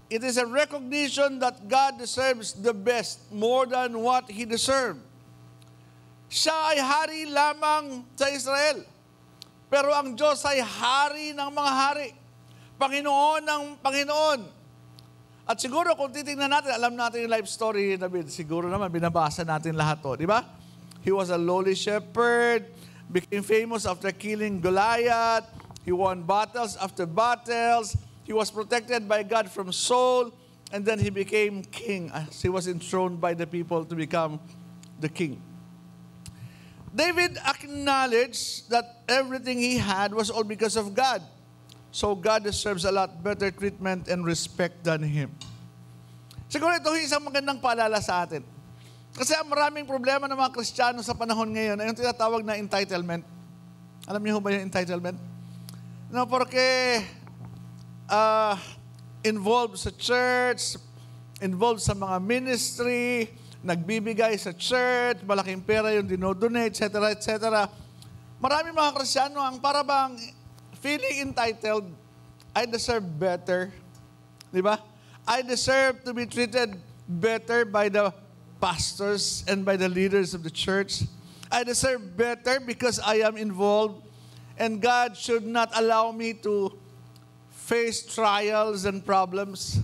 it is a recognition that God deserves the best more than what He deserved. Siya ay hari lamang sa Israel. Pero ang Diyos ay hari ng mga hari. Panginoon ng Panginoon. At siguro kung titingnan natin, alam natin yung life story ni David. Siguro naman, binabasa natin lahat to. Di ba? He was a lowly shepherd, became famous after killing Goliath. He won battles after battles. He was protected by God from Saul. And then he became king. He was enthroned by the people to become the king. David acknowledged that everything he had was all because of God. So God deserves a lot better treatment and respect than him. Siguro ito yung isang magandang paalala sa atin. Kasi ang maraming problema ng mga Kristiyano sa panahon ngayon ay yung tinatawag na entitlement. Alam niyo ba yung entitlement? No, porque involved sa church, involved sa mga ministry, nagbibigay sa church, malaking pera yung dinodonate, etc., etc. Maraming mga Kristiyano ang para bang feeling entitled, I deserve better. Di ba? I deserve to be treated better by the pastors and by the leaders of the church. I deserve better because I am involved, and God should not allow me to face trials and problems.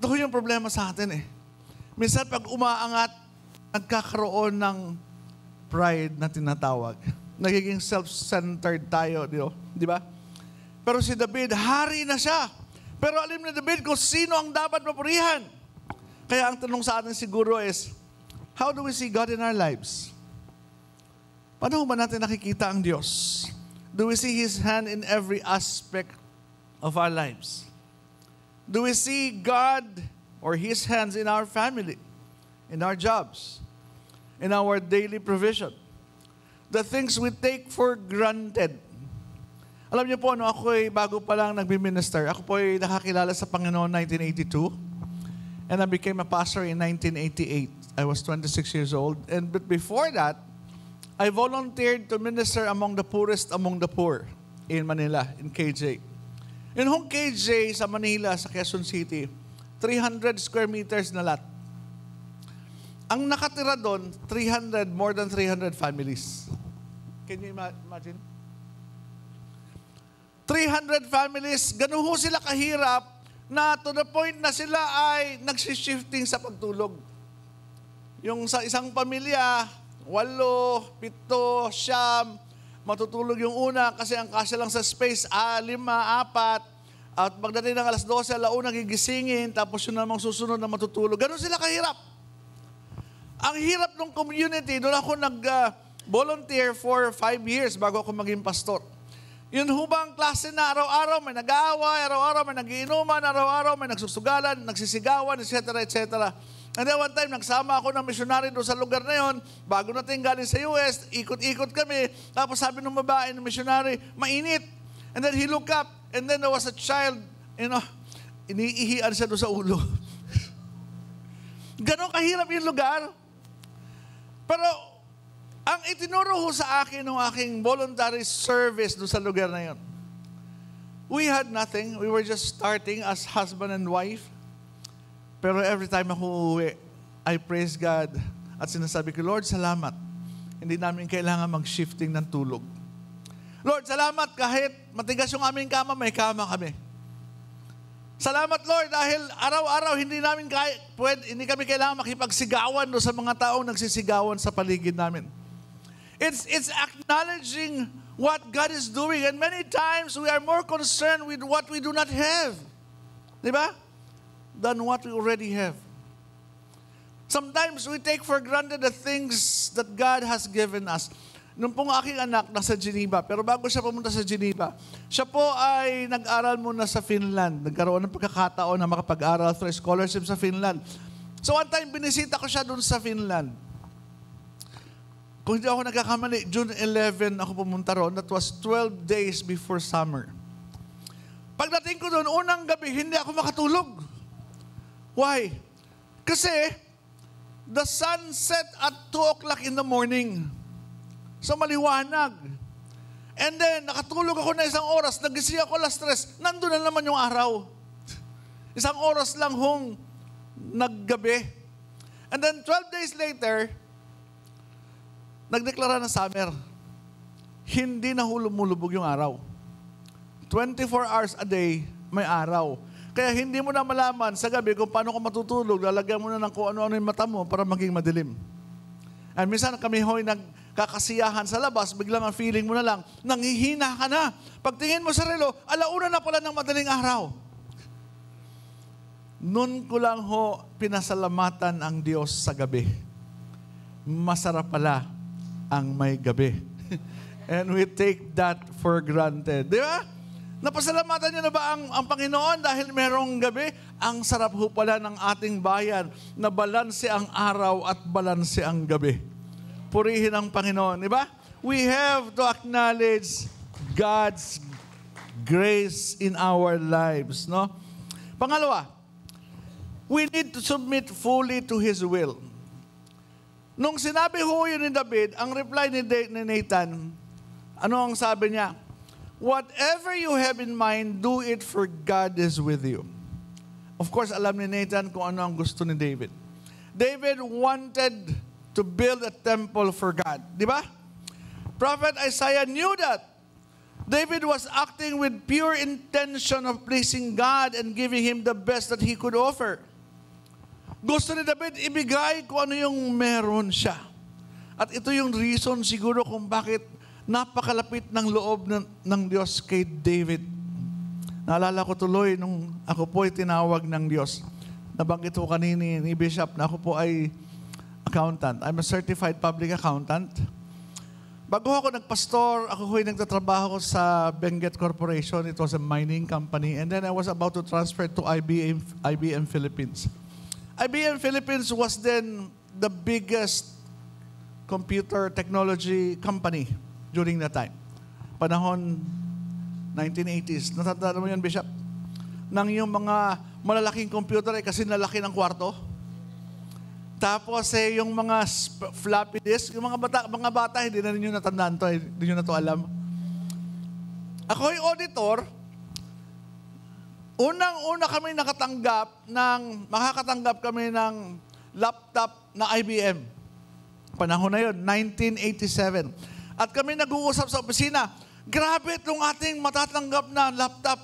Ito yung problema sa atin eh. Minsan pag umaangat, nagkakaroon ng pride na tinatawag. Nagiging self-centered tayo, di ba? Pero si David, hari na siya. Pero alam ni David kung sino ang dapat mapurihan. Kaya ang tanong sa atin siguro is, how do we see God in our lives? Paano ba natin nakikita ang Diyos? Do we see His hand in every aspect of our lives? Do we see God or His hands in our family, in our jobs, in our daily provision? The things we take for granted. Alam niyo po, ako ay bago pa lang nagbi-minister. Ako po ay nakakilala sa Panginoon 1982. And I became a pastor in 1988. I was 26 years old. And but before that, I volunteered to minister among the poorest among the poor in Manila, in KJ. In hong KJ sa Manila, sa Quezon City, 300 square meters na lot. Ang nakatira doon, more than 300 families. Can you imagine? 300 families, ganun ho sila kahirap na to the point na sila ay nagsishifting sa pagtulog. Yung sa isang pamilya, 8, 7, 9, matutulog yung una kasi ang kasya lang sa space, 5, 4, at pagdating ng alas 12, alauna gigisingin, tapos yun namang susunod na matutulog. Ganun sila kahirap. Ang hirap ng community, doon ako nag-volunteer for 5 years bago ako maging pastor. Yun hubang klase na araw-araw may nag-aaway, araw-araw may nagiinuman, araw-araw may nagsusugalan, nagsisigawan, etc., etc. And then one time, nagsama ako ng missionary doon sa lugar na yon. Bago natin galing sa US, ikot-ikot kami. Tapos sabi ng babae ng missionary, mainit. And then he looked up, and then there was a child, iniihian siya doon sa ulo. Ganon kahirap yung lugar. Pero, ang itinuro ho sa akin ng aking voluntary service doon sa lugar na yon, we had nothing. We were just starting as husband and wife. Pero every time ako uuwi, I praise God at sinasabi ko, Lord, salamat. Hindi namin kailangan mag-shifting ng tulog. Lord, salamat kahit matigas yung aming kama, may kama kami. Salamat, Lord, dahil araw-araw hindi kami kailangan makipagsigawan doon sa mga taong nagsisigawan sa paligid namin. It's acknowledging what God is doing. And many times we are more concerned with what we do not have. Diba? Than what we already have. Sometimes we take for granted the things that God has given us. Nung pong aking anak nasa Geneva, pero bago siya pumunta sa Geneva, siya po ay nag-aral muna sa Finland. Nagkaroon ng pagkakataon na makapag-aral through scholarship sa Finland. So one time, binisita ko siya doon sa Finland. Kung hindi ako nagkakamali, June 11 ako pumunta roon. That was 12 days before summer. Pagdating ko doon, unang gabi, hindi ako makatulog. Why? Kasi, the sun set at 2 o'clock in the morning. So maliwanag. And then, nakatulog ako na 1 oras, nagising ako alas 3, nandun na naman yung araw. 1 oras lang hong naggabi. And then, 12 days later, nagdeklara ng summer. Hindi na lumulubog yung araw. 24 hours a day, may araw. Kaya hindi mo na malaman sa gabi kung paano ka matutulog, lalagyan mo na ng kung ano-ano yung mata mo para maging madilim. And minsan kami ho'y nagkakasiyahan sa labas, biglang ang feeling mo na lang, nanghihina ka na. Pagtingin mo sa relo, alauna na pala ng madaling araw. Noon ko lang ho pinasalamatan ang Diyos sa gabi. Masarap pala ang may gabi. And we take that for granted. Di ba? Napasalamatan niyo na ba ang Panginoon dahil merong gabi? Ang sarap ho pala ng ating bayan na balanse ang araw at balanse ang gabi. Purihin ang Panginoon, di ba? We have to acknowledge God's grace in our lives, no? Pangalawa, we need to submit fully to His will. Nung sinabi ho yun ni David, ang reply ni Nathan, ano ang sabi niya? Whatever you have in mind, do it for God is with you. Of course, alam ni Nathan kung ano ang gusto ni David. David wanted to build a temple for God. Di ba? Prophet Isaiah knew that. David was acting with pure intention of pleasing God and giving Him the best that he could offer. Gusto ni David ibigay kung ano yung meron siya. At ito yung reason siguro kung bakit napakalapit ng loob ng Diyos kay David. Naalala ko tuloy nung ako po ay tinawag ng Diyos. Nabanggit ko kanini ni Bishop na ako po ay accountant. I'm a certified public accountant. Bago ako nagpastor, ako ay nagtatrabaho sa Benguet Corporation. It was a mining company. And then I was about to transfer to IBM Philippines. IBM Philippines was then the biggest computer technology company during that time. Panahon 1980s. Natanda mo yan, Bishop? Nang yung mga malalaking computer ay kasi nalaki ng kwarto. Tapos yung mga floppy disk, yung mga bata hindi na ninyo natandaan to, hindi nyo na to alam. Ako ay auditor. Unang-una kami makakatanggap kami ng laptop na IBM. Panahon na yun, 1987. At kami nag-uusap sa opisina, grabe itong ating matatanggap na laptop.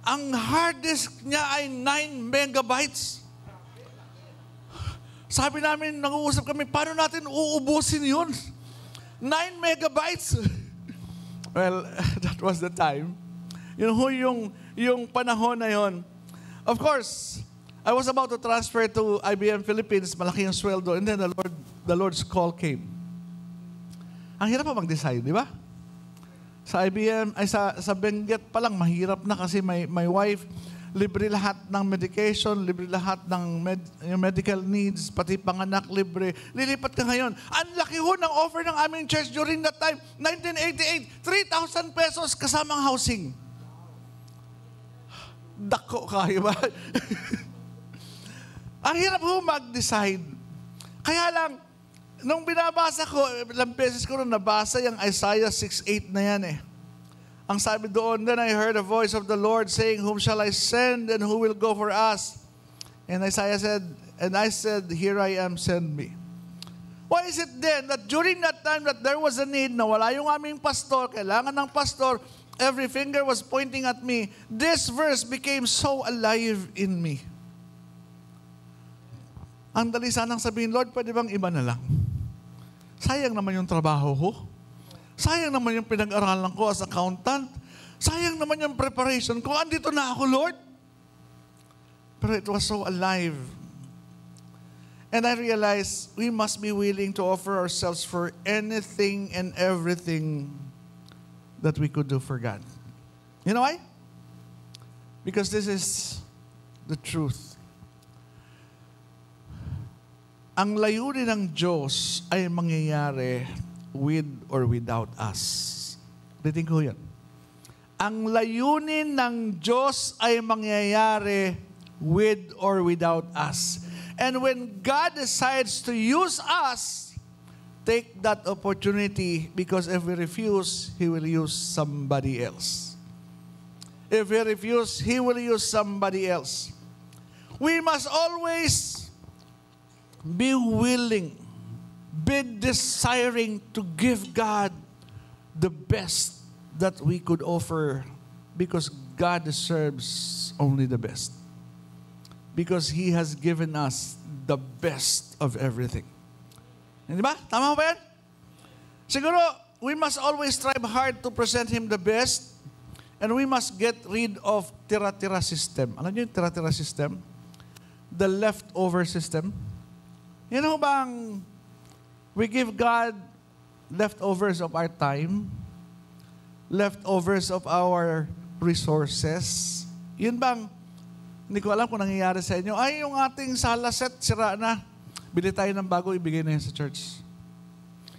Ang hard disk niya ay 9 megabytes. Sabi namin, nag-uusap kami, paano natin uubusin yun? 9 megabytes. Well, that was the time. Yung panahon na yun. Of course, I was about to transfer to IBM Philippines, malaki yung sweldo, and then the Lord's call came. Ang hirap pa mag-decide, di ba? Sa IBM, sa Benguet pa lang, mahirap na kasi my wife, libre lahat ng medication, libre lahat ng yung medical needs, pati panganak libre. Lilipat ka ngayon. Ang laki ho ng offer ng aming church during that time, 1988, 3,000 pesos kasamang housing. Dako kayo ba? Ang hirap ho mag-decide. Kaya lang, nung binabasa ko, ilang beses ko nung nabasa yung Isaiah 6:8 na yan eh. Ang sabi doon, then I heard a voice of the Lord saying, whom shall I send and who will go for us? And Isaiah said, and I said, here I am, send me. Why is it then that during that time that there was a need na wala yung aming pastor, kailangan ng pastor, every finger was pointing at me, this verse became so alive in me. Ang dali sanang sabihin, Lord, pwede bang iba na lang? Sayang naman yung trabaho ko. Sayang naman yung pinag-aralan ko as accountant. Sayang naman yung preparation ko. Andito na ako, Lord. Pero it was so alive. And I realized we must be willing to offer ourselves for anything and everything that we could do for God. You know why? Because this is the truth. Ang layunin ng Diyos ay mangyayari with or without us. Ulitin ko yun. Ang layunin ng Diyos ay mangyayari with or without us. And when God decides to use us, take that opportunity because if we refuse, He will use somebody else. If we refuse, He will use somebody else. We must always be willing, be desiring to give God the best that we could offer because God deserves only the best. Because He has given us the best of everything. Hindi ba? Tama ba yan? Siguro, we must always strive hard to present Him the best and we must get rid of tira-tira system. Alam niyo yung tira-tira system? The leftover system. You know bang we give God leftovers of our time, leftovers of our resources. Yun bang, hindi ko alam kung nangyayari sa inyo, ay yung ating sala set, sira na. Bili tayo ng bago, ibigay na yan sa church.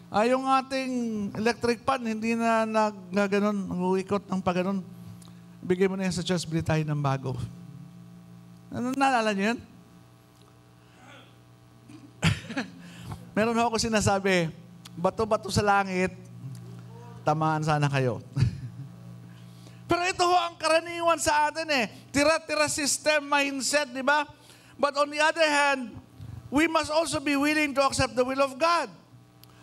Ay yung ating electric pan, hindi na nagaganon, nanguikot ng paganon. Ibigay mo na yan sa church, bili tayo ng bago. Ano, naalala niyo yan? Meron ako sinasabi, bato-bato sa langit, tamaan sana kayo. Pero ito ho ang karaniwan sa atin eh. Tira-tira system, mindset, di ba? But on the other hand, we must also be willing to accept the will of God.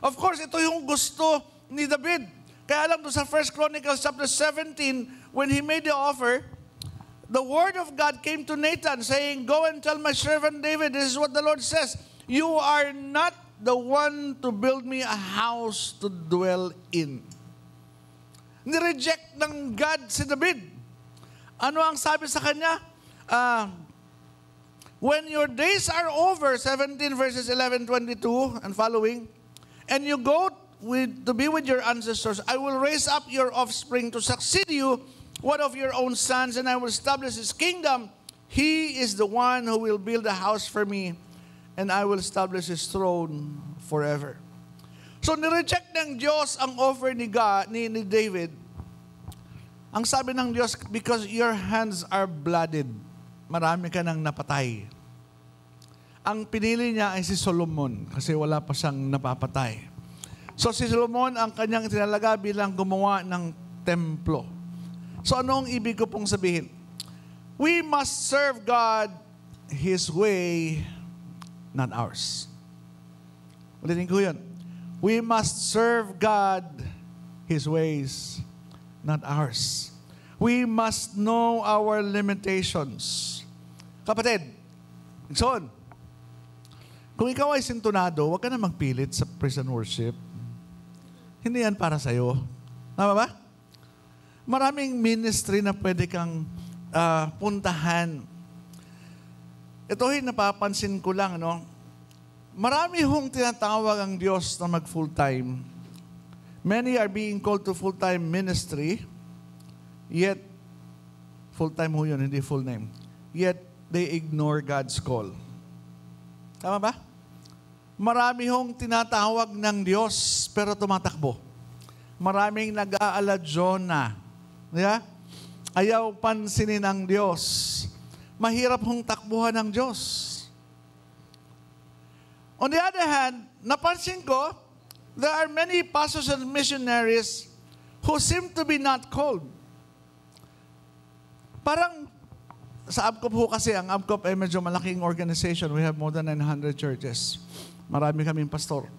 Of course, ito yung gusto ni David. Kaya alam doon sa 1 Chronicles chapter 17, when he made the offer, the word of God came to Nathan saying, go and tell my servant David, this is what the Lord says, you are not the one to build me a house to dwell in. Nireject ng God si David. Ano ang sabi sa kanya? When your days are over, 17 verses 11, 22 and following, and you go to be with your ancestors, I will raise up your offspring to succeed you, one of your own sons, and I will establish his kingdom. He is the one who will build a house for me, and I will establish his throne forever. So nireject ng Diyos ang offer ni David. Ang sabi ng Diyos, because your hands are blooded, marami ka nang napatay. Ang pinili niya ay si Solomon kasi wala pa siyang napapatay. So si Solomon ang kanyang tinalaga bilang gumawa ng templo. So ano ang ibig ko pong sabihin? We must serve God His way, not ours. Ulitin ko yun. We must serve God His ways, not ours. We must know our limitations. Kapatid, son, kung ikaw ay sintonado, huwag ka na magpilit sa praise and worship. Hindi yan para sa'yo. Tama ba? Maraming ministry na pwede kang puntahan. Ito'y napapansin ko lang, no? Marami hong tinatawag ang Diyos na mag-full-time. Many are being called to full-time ministry, yet, full-time ho yun, hindi full-name. Yet, they ignore God's call. Tama ba? Marami hong tinatawag ng Diyos, pero tumatakbo. Maraming nag-aaladyona. Yeah? Ayaw pansinin ng Diyos. Mahirap hong takbuhan ng Diyos. On the other hand, napansin ko, there are many pastors and missionaries who seem to be not called. Parang sa ABCOP ho kasi, ang ABCOP ay medyo malaking organization. We have more than 900 churches. Marami kaming pastor.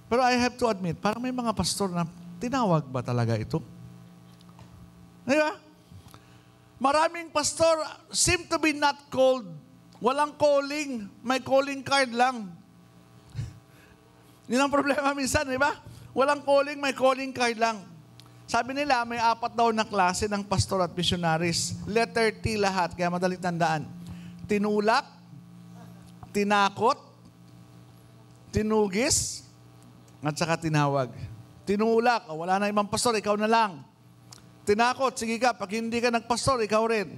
Pero I have to admit, parang may mga pastor na tinawag ba talaga ito? Di ba? Maraming pastor seem to be not called. Walang calling. May calling card lang. Yun ang problema minsan, di ba? Walang calling, may calling card lang. Sabi nila, may 4 daw na klase ng pastor at missionaries. Letter T lahat, kaya madaling tandaan. Tinulak, tinakot, tinugis, at saka tinawag. Tinulak, wala na ibang pastor, ikaw na lang. Tinakot, sige ka, pag hindi ka nagpastor, ikaw rin.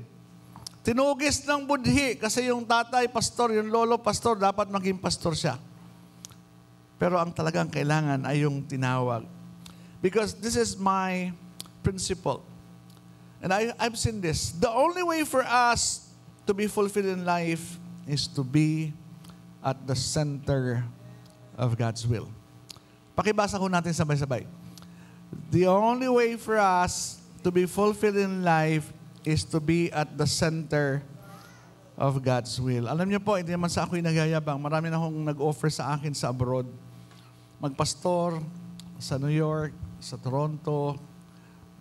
Tinugis ng budhi, kasi yung tatay pastor, yung lolo pastor, dapat maging pastor siya. Pero ang talagang kailangan ay yung tinawag. Because this is my principle. And I've seen this. The only way for us to be fulfilled in life is to be at the center of God's will. Pakibasa ko natin sabay-sabay. The only way for us to be fulfilled in life is to be at the center of God's will. Alam niyo po, hindi naman sa ako'y nagyayabang. Marami na akong nag-offer sa akin sa abroad. Magpastor sa New York, sa Toronto,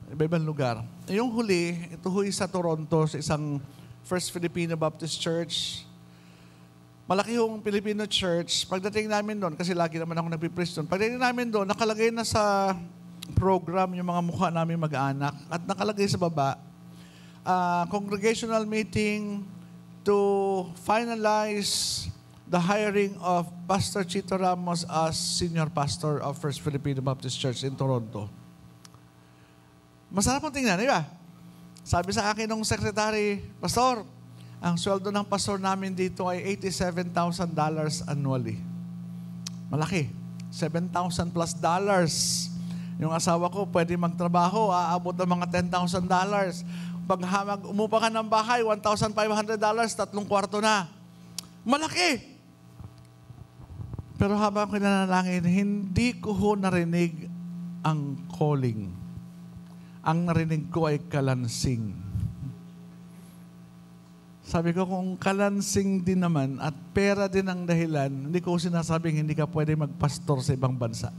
iba-ibang lugar. Yung huli, ito huy sa Toronto, sa isang First Filipino Baptist Church. Malaki yung Filipino Church. Pagdating namin doon, kasi lagi naman ako nagpipreach doon, pagdating namin doon, nakalagay na sa program yung mga mukha namin mag-anak at nakalagay sa baba, congregational meeting to finalize the hiring of Pastor Chito Ramos as senior pastor of First Filipino Baptist Church in Toronto. Masarap ang tingnan, di ba? Sabi sa akin ng secretary, Pastor, ang sweldo ng pastor namin dito ay $87,000 annually. Malaki. $7,000 plus dollars. Yung asawa ko, pwede magtrabaho, aabot ng mga $10,000. Pag umupa ka ng bahay, $1,500, 3 kwarto na. Malaki! Pero habang ko nanalangin, hindi ko ho narinig ang calling. Ang narinig ko ay kalansing. Sabi ko, kung kalansing din naman at pera din ang dahilan, hindi ko sinasabing hindi ka pwede magpastor sa ibang bansa.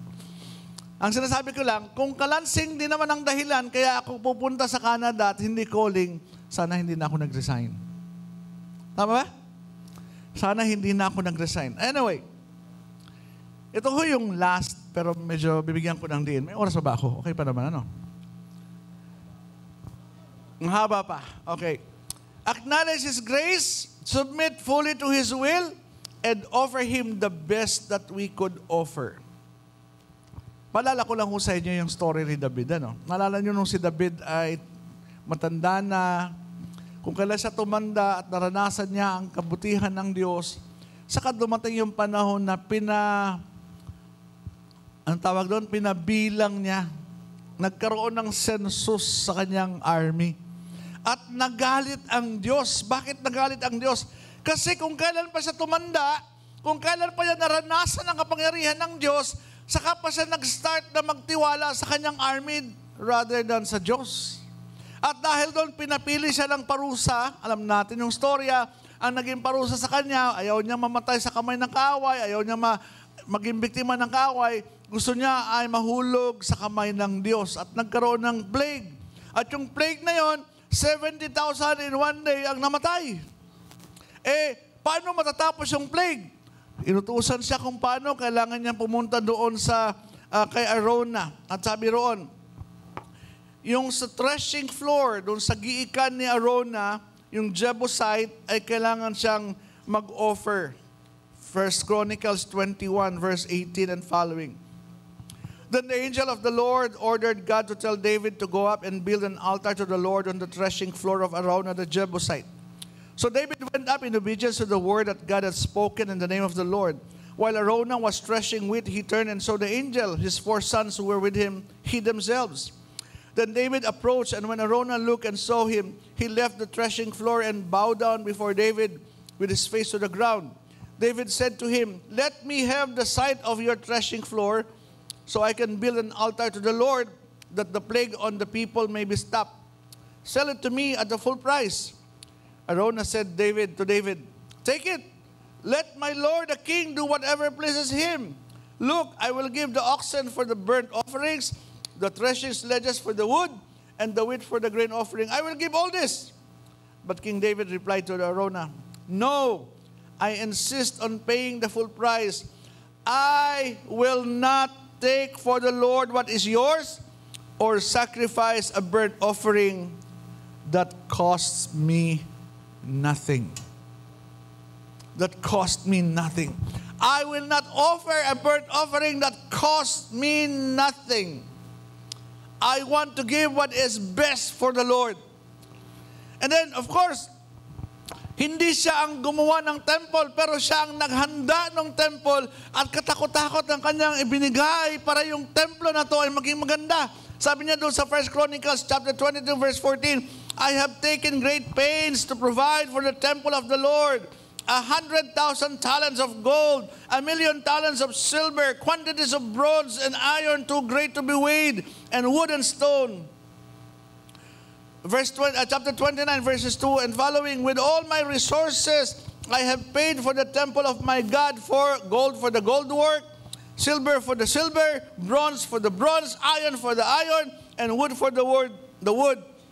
Ang sinasabi ko lang, kung kalansing din naman ang dahilan, kaya ako pupunta sa Canada at hindi calling, sana hindi na ako nag-resign. Tama ba? Sana hindi na ako nag-resign. Anyway, Ito ho yung last, pero medyo bibigyan ko ng diin. May oras pa ba ako? Okay pa naman, ano? Ang haba pa. Okay. Acknowledge His grace, submit fully to His will, and offer Him the best that we could offer. Palala ko lang ho sa inyo yung story ni David. Ano? Nalala nyo nung si David ay matanda na, kung kailan siya tumanda at naranasan niya ang kabutihan ng Diyos, saka dumating yung panahon na pinabilang niya, nagkaroon ng census sa kanyang army. At nagalit ang Diyos. Bakit nagalit ang Diyos? Kasi kung kailan pa siya tumanda, kung kailan pa niya naranasan ang kapangyarihan ng Diyos, saka pa siya nag-start na magtiwala sa kanyang army rather than sa Diyos. At dahil doon pinapili siya ng parusa, alam natin yung storya, ang naging parusa sa kanya, ayaw niya mamatay sa kamay ng kaaway, ayaw niya maging biktima ng kaaway, gusto niya ay mahulog sa kamay ng Diyos at nagkaroon ng plague. At yung plague na yon, 70,000 in one day ang namatay. Paano matatapos yung plague? Inutusan siya kung paano kailangan niya pumunta doon sa kay Arona. At sabi roon, yung sa threshing floor, doon sa giikan ni Arona, yung Jebusite ay kailangan siyang mag-offer. 1 Chronicles 21 verse 18 and following. Then the angel of the Lord ordered God to tell David to go up and build an altar to the Lord on the threshing floor of Araunah the Jebusite. So David went up in obedience to the word that God had spoken in the name of the Lord. While Araunah was threshing wheat, he turned and saw the angel. His 4 sons who were with him hid themselves. Then David approached, and when Araunah looked and saw him, he left the threshing floor and bowed down before David with his face to the ground. David said to him, "Let me have the site of your threshing floor, so I can build an altar to the Lord, that the plague on the people may be stopped. Sell it to me at the full price." Araunah said to David, "Take it. Let my lord the king do whatever pleases him. Look, I will give the oxen for the burnt offerings, the threshing sledges for the wood, and the wheat for the grain offering. I will give all this." But King David replied to Araunah, "No, I insist on paying the full price. I will not take for the Lord what is yours, or sacrifice a burnt offering that costs me nothing." That cost me nothing. I will not offer a burnt offering that costs me nothing. I want to give what is best for the Lord. And then, of course, hindi siya ang gumawa ng temple, pero siya ang naghanda ng temple at katakot-takot ang kanyang ibinigay para yung templo na to ay maging maganda. Sabi niya doon sa 1 Chronicles chapter 22 verse 14, "I have taken great pains to provide for the temple of the Lord 100,000 talents of gold, 1,000,000 talents of silver, quantities of bronze and iron too great to be weighed, and wood and stone." Chapter 29, verses 2 and following, "With all my resources, I have paid for the temple of my God for gold for the gold work, silver for the silver, bronze for the bronze, iron for the iron, and wood for the wood,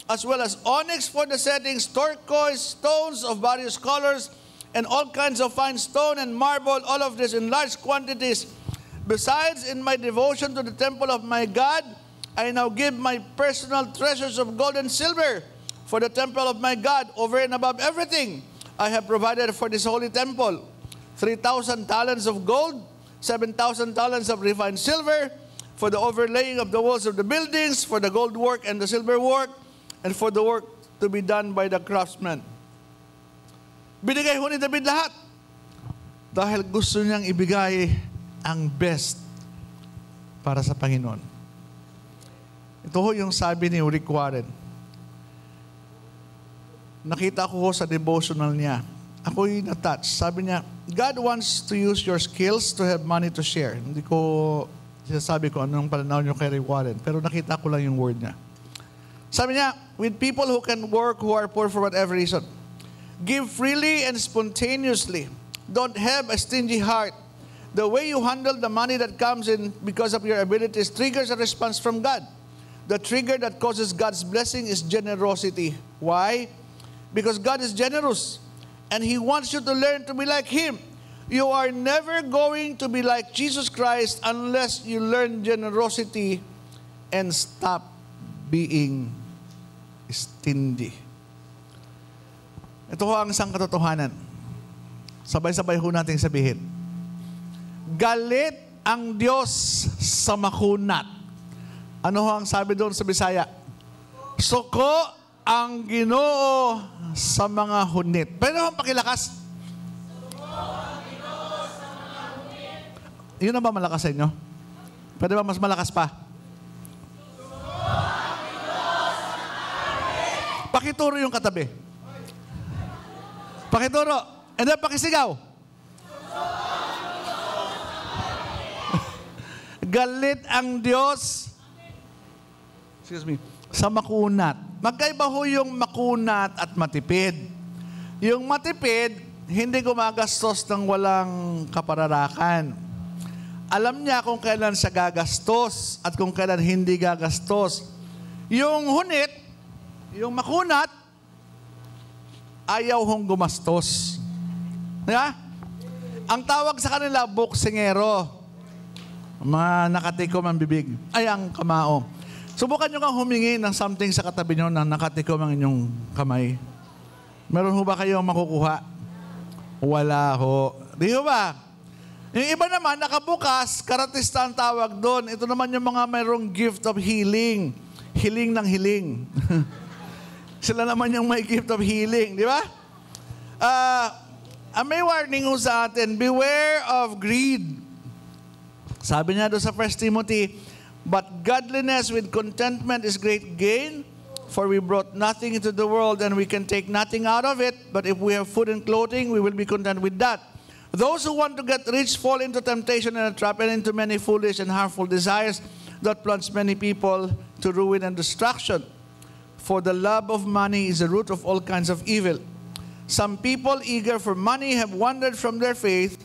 as well as onyx for the settings, turquoise, stones of various colors, and all kinds of fine stone and marble, all of this in large quantities. Besides, in my devotion to the temple of my God, I now give my personal treasures of gold and silver for the temple of my God. Over and above everything, I have provided for this holy temple 3,000 talents of gold, 7,000 talents of refined silver, for the overlaying of the walls of the buildings, for the gold work and the silver work, and for the work to be done by the craftsmen." Binigay ho ni David lahat dahil gusto niyang ibigay ang best para sa Panginoon. Ito ho yung sabi ni Rick Warren. Nakita ko ho sa devotional niya. Ako'y na-touch. Sabi niya, "God wants to use your skills to have money to share." Hindi ko sinasabi ko anong pananaw niyo kay Rick Warren, pero nakita ko lang yung word niya. Sabi niya, "With people who can work, who are poor for whatever reason, give freely and spontaneously. Don't have a stingy heart. The way you handle the money that comes in because of your abilities triggers a response from God. The trigger that causes God's blessing is generosity." Why? Because God is generous, and He wants you to learn to be like Him. You are never going to be like Jesus Christ unless you learn generosity and stop being stingy. Ito ho ang isang katotohanan. Sabay-sabay ho nating sabihin. Galit ang Diyos sa makunat. Ano ho ang sabi doon sa Bisaya? Suko ang Ginoo sa mga hunit. Pwede ho pakilakas. Yun na ba malakas sa inyo? Pwede ba mas malakas pa? Pakituro yung katabi. Pakituro. And then pakisigaw. Galit ang Diyos sa makunat. Magkaiba ho yung makunat at matipid. Yung matipid, hindi gumagastos ng walang kapararakan. Alam niya kung kailan siya gagastos at kung kailan hindi gagastos. Yung hunit, yung makunat, ayaw hong gumastos. Diba? Ang tawag sa kanila, buksingero. Mga nakatikom ang bibig. Ay, ang kamao. Subukan nyo kang humingi ng something sa katabi nyo na nakatikom ang inyong kamay. Meron ho ba kayong makukuha? Wala ho. Di ho ba? Yung iba naman, nakabukas, karatista ang tawag doon. Ito naman yung mga mayroong gift of healing. Hiling ng hiling. Sila naman yung may gift of healing. Di ba? May warning ho sa atin, beware of greed. Sabi niya doon sa 1 Timothy, but godliness with contentment is great gain, for we brought nothing into the world and we can take nothing out of it, but if we have food and clothing, we will be content with that. Those who want to get rich fall into temptation and a trap and into many foolish and harmful desires that plunge many people to ruin and destruction. For the love of money is the root of all kinds of evil. Some people eager for money have wandered from their faith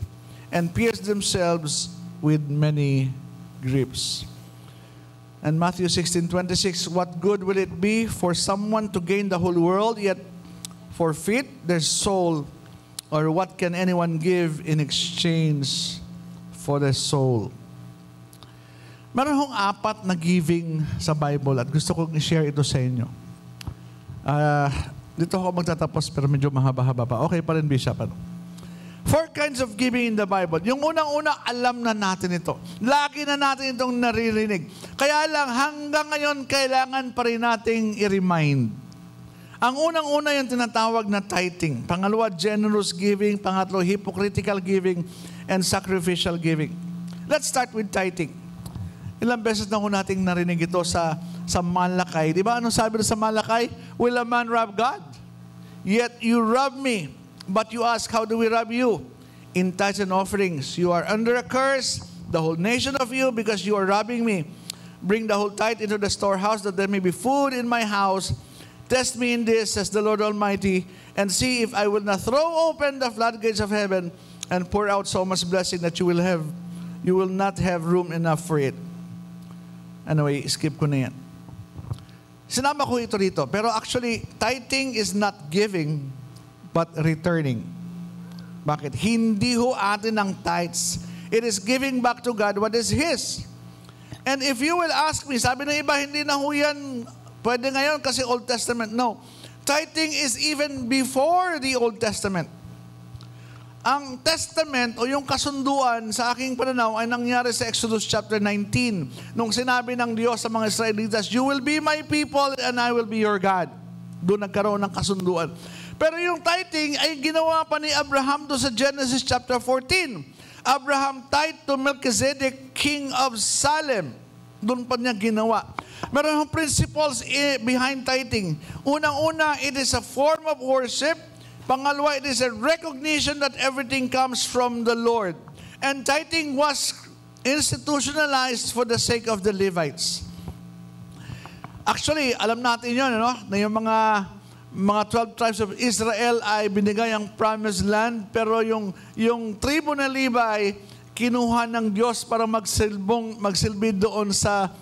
and pierced themselves with many grips. And Matthew 16:26, what good will it be for someone to gain the whole world yet forfeit their soul? Or what can anyone give in exchange for their soul? Meron hong 4 na giving sa Bible at gusto kong i-share ito sa inyo. Dito ako magtatapos pero medyo mahaba-haba pa. Okay pa rin, Bishop. 4 kinds of giving in the Bible. Yung unang-una, alam na natin ito. Lagi na natin itong naririnig. Kaya lang, hanggang ngayon, kailangan pa rin nating i-remind. Ang unang-una yung tinatawag na tithing. Pangalawa, generous giving. Pangatlo, hypocritical giving and sacrificial giving. Let's start with tithing. Ilang beses na ko nating narinig ito sa Malakay. Di ba? Anong sabi sa Malakay? Will a man rob God? Yet you rob me. But you ask, how do we rob you? In tithes and offerings. You are under a curse, the whole nation of you, because you are robbing me. Bring the whole tithe into the storehouse, that there may be food in my house. Test me in this, says the Lord Almighty, and see if I will not throw open the floodgates of heaven and pour out so much blessing that you will not have room enough for it. Anyway, skip ko na yan. Sinama ko ito rito. Pero actually, tithing is not giving, but returning. Bakit? Hindi ho atin ang tithes. It is giving back to God what is His. And if you will ask me, sabi ng iba, hindi na ho yan pwede ngayon kasi Old Testament. No. Tithing is even before the Old Testament. Ang testament o yung kasunduan sa aking pananaw ay nangyari sa Exodus chapter 19. Nung sinabi ng Diyos sa mga Israelitas, you will be my people and I will be your God. Doon nagkaroon ng kasunduan. Pero yung tithing ay ginawa pa ni Abraham doon sa Genesis chapter 14. Abraham tithed to Melchizedek, king of Salem. Doon pa niya ginawa. Meron yung principles behind tithing. Unang-una, it is a form of worship. Pangalawa, it is a recognition that everything comes from the Lord. And tithing was institutionalized for the sake of the Levites. Actually, alam natin yun, no? Na yung mga 12 tribes of Israel ay binigay ang promised land, pero yung tribo na Levi, kinuha ng Diyos para magsilbi doon sa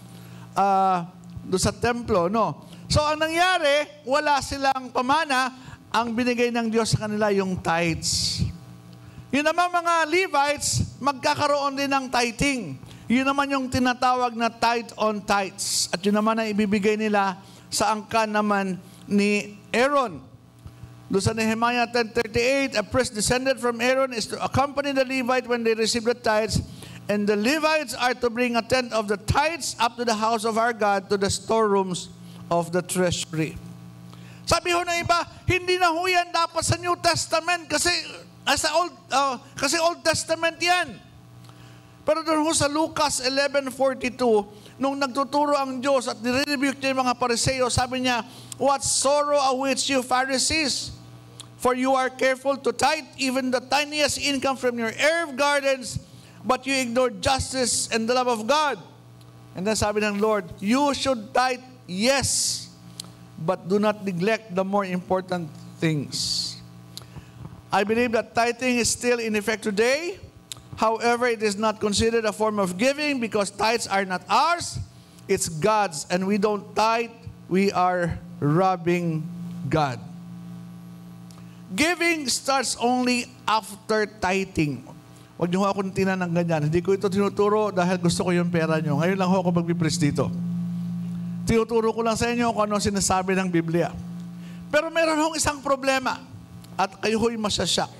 templo, no? So, ang nangyari, wala silang pamana. Ang binigay ng Diyos sa kanila yung tithes. Yun naman mga Levites, magkakaroon din ng tithing. Yun naman yung tinatawag na tithe on tithes. At yun naman ang ibibigay nila sa angkan naman ni Aaron. Doon sa Nehemiah 10:38, a priest descended from Aaron is to accompany the Levite when they receive the tithes, and the Levites are to bring a tenth of the tithes up to the house of our God, to the storerooms of the treasury. Sabi ho ng iba, hindi na ho yan dapat sa New Testament kasi Old Testament yan. Pero doon ho sa Lucas 11:42, nung nagtuturo ang Diyos at nire-rebuke niya yung mga Pariseo, sabi niya, what sorrow awaits you, Pharisees? For you are careful to tithe even the tiniest income from your herb gardens, but you ignore justice and the love of God. And then sabi ng Lord, you should tithe, yes, but do not neglect the more important things. I believe that tithing is still in effect today. However, it is not considered a form of giving because tithes are not ours, it's God's. And we don't tithe, we are robbing God. Giving starts only after tithing. Huwag niyo akong tinan ng ganyan. Hindi ko ito tinuturo dahil gusto ko yung pera niyo. Ngayon lang ako mag-preach dito. Tinuturo ko lang sa inyo kung ano sinasabi ng Biblia. Pero meron hong isang problema at kayo ho'y masyasyak.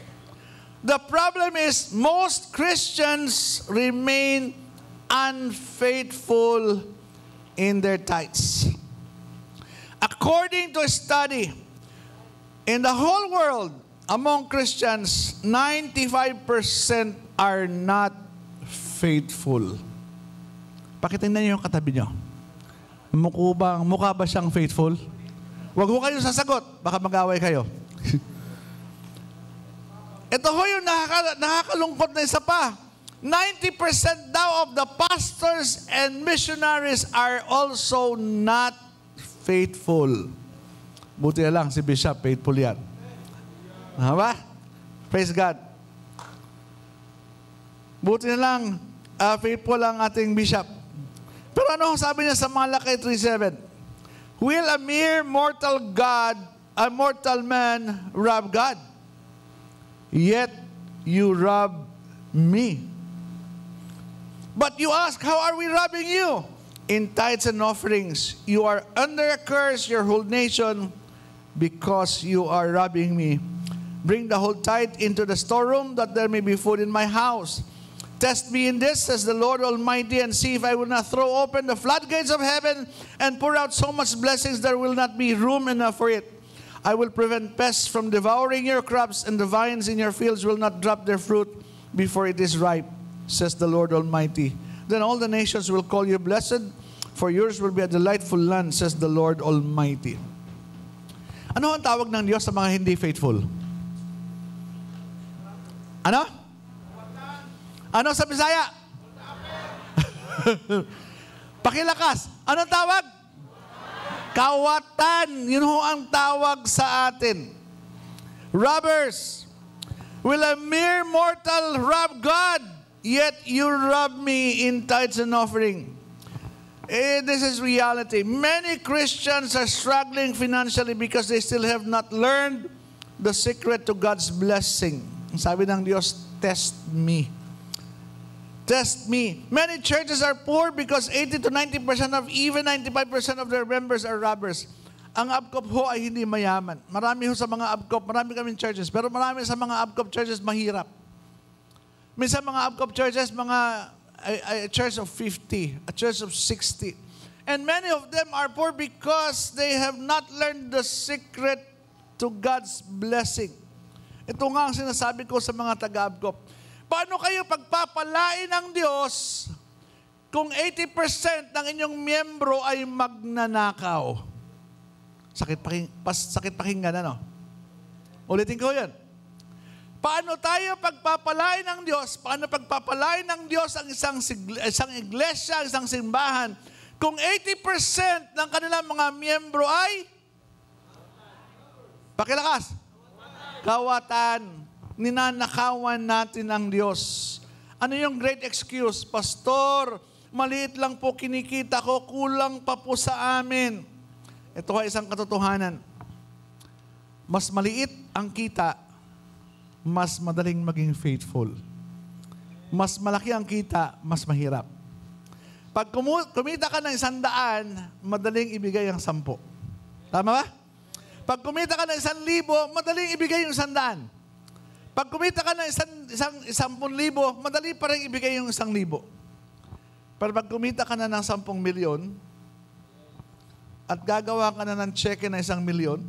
The problem is most Christians remain unfaithful in their tithes. According to a study, in the whole world, among Christians, 95% are not faithful. Pakitingnan niyo yung katabi niyo. Mukha ba siyang faithful? Huwag ho kayo sasagot, baka mag-away kayo. Ito ho yung nakakalungkot na isa pa. 90% daw of the pastors and missionaries are also not faithful. Buti na lang si Bishop, faithful yan. Ba? Praise God. Buti na lang, faithful ang ating Bishop. Pero ano sabi niya sa Malakay 3:7? Will a mere mortal man rob God? Yet you rob me. But you ask, how are we robbing you? In tithes and offerings, you are under a curse, your whole nation, because you are robbing me. Bring the whole tithe into the storeroom, that there may be food in my house. Test me in this, says the Lord Almighty, and see if I will not throw open the floodgates of heaven and pour out so much blessings there will not be room enough for it. I will prevent pests from devouring your crops, and the vines in your fields will not drop their fruit before it is ripe, says the Lord Almighty. Then all the nations will call you blessed, for yours will be a delightful land, says the Lord Almighty. Ano ang tawag ng Diyos sa mga hindi faithful? Ano? Ano sa Bisaya? Pakilakas. Anong tawag? Kawatan. Yun ho ang tawag sa atin. Robbers. Will a mere mortal rob God? Yet you rob me in tithes and offering. This is reality. Many Christians are struggling financially because they still have not learned the secret to God's blessing. Sabi ng Diyos, test me. Test me. Many churches are poor because 80 to 90% of, even 95% of their members are robbers. Ang ABCOP ho ay hindi mayaman. Marami ho sa mga ABCOP, marami kaming churches, pero marami sa mga ABCOP churches mahirap. Minsan mga ABCOP churches, a church of 50, a church of 60. And many of them are poor because they have not learned the secret to God's blessing. Ito nga ang sinasabi ko sa mga taga-ABCOP. Paano kayo pagpapalain ng Diyos kung 80% ng inyong miyembro ay magnanakaw? Sakit pakinggan, ano? Ulitin ko yan. Paano tayo pagpapalain ng Diyos? Paano pagpapalain ng Diyos ang isang iglesia, isang simbahan, kung 80% ng kanilang mga miyembro ay pakilakas? Kawatan. Ninanakawan natin ang Diyos. Ano yung great excuse? Pastor, maliit lang po kinikita ko, kulang pa po sa amin. Ito ay isang katotohanan. Mas maliit ang kita, mas madaling maging faithful. Mas malaki ang kita, mas mahirap. Pag kumita ka ng 100, madaling ibigay ang 10. Tama ba? Pag kumita ka ng 1,000, madaling ibigay yung 100. Pag kumita ka ng 10,000, madali pa rin ibigay yung 1,000. Pero pag kumita ka na ng 10 milyon, at gagawa ka na ng cheque na 1 milyon,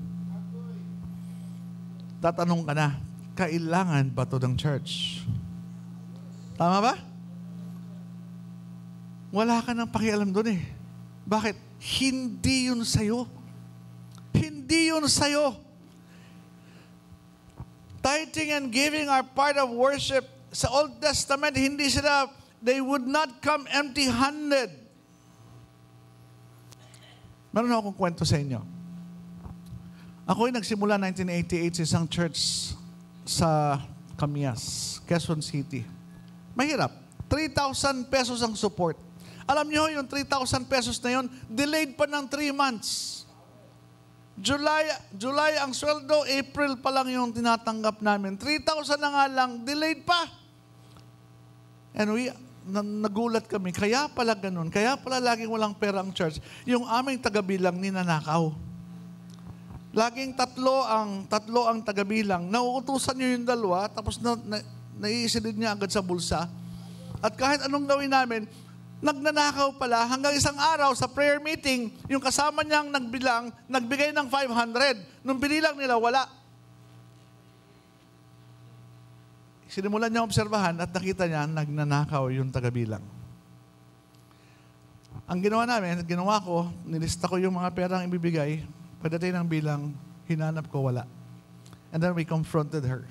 tatanong ka na, kailangan ba ito ng church? Tama ba? Wala ka nang pakialam doon eh. Bakit? Hindi yun sa'yo. Hindi yun sa'yo. Tithing and giving are part of worship. Sa Old Testament, they would not come empty-handed. Meron akong kwento sa inyo. Ako'y nagsimula 1988 sa isang church sa Camias, Quezon City. Mahirap. 3,000 pesos ang support. Alam niyo, yung 3,000 pesos na yun, delayed pa ng 3 months. July ang sweldo, April pa lang yung tinatanggap namin. 3,000 na nga lang, delayed pa. And nagulat kami, kaya pala ganun, kaya pala laging walang pera ang church. Yung aming tagabilang ninanakaw. Laging tatlo ang tagabilang. Nauutusan niyo yung dalawa, tapos naiisilid niya agad sa bulsa. At kahit anong gawin namin, nagnanakaw pala hanggang isang araw sa prayer meeting, yung kasama niyang nagbigay ng 500. Nung binilang nila, wala. Sinimulan niya obserbahan at nakita niya, nagnanakaw yung tagabilang. Ang ginawa ko, nilista ko yung mga perang ibibigay, pagdating ng bilang, hinanap ko, wala. And then we confronted her.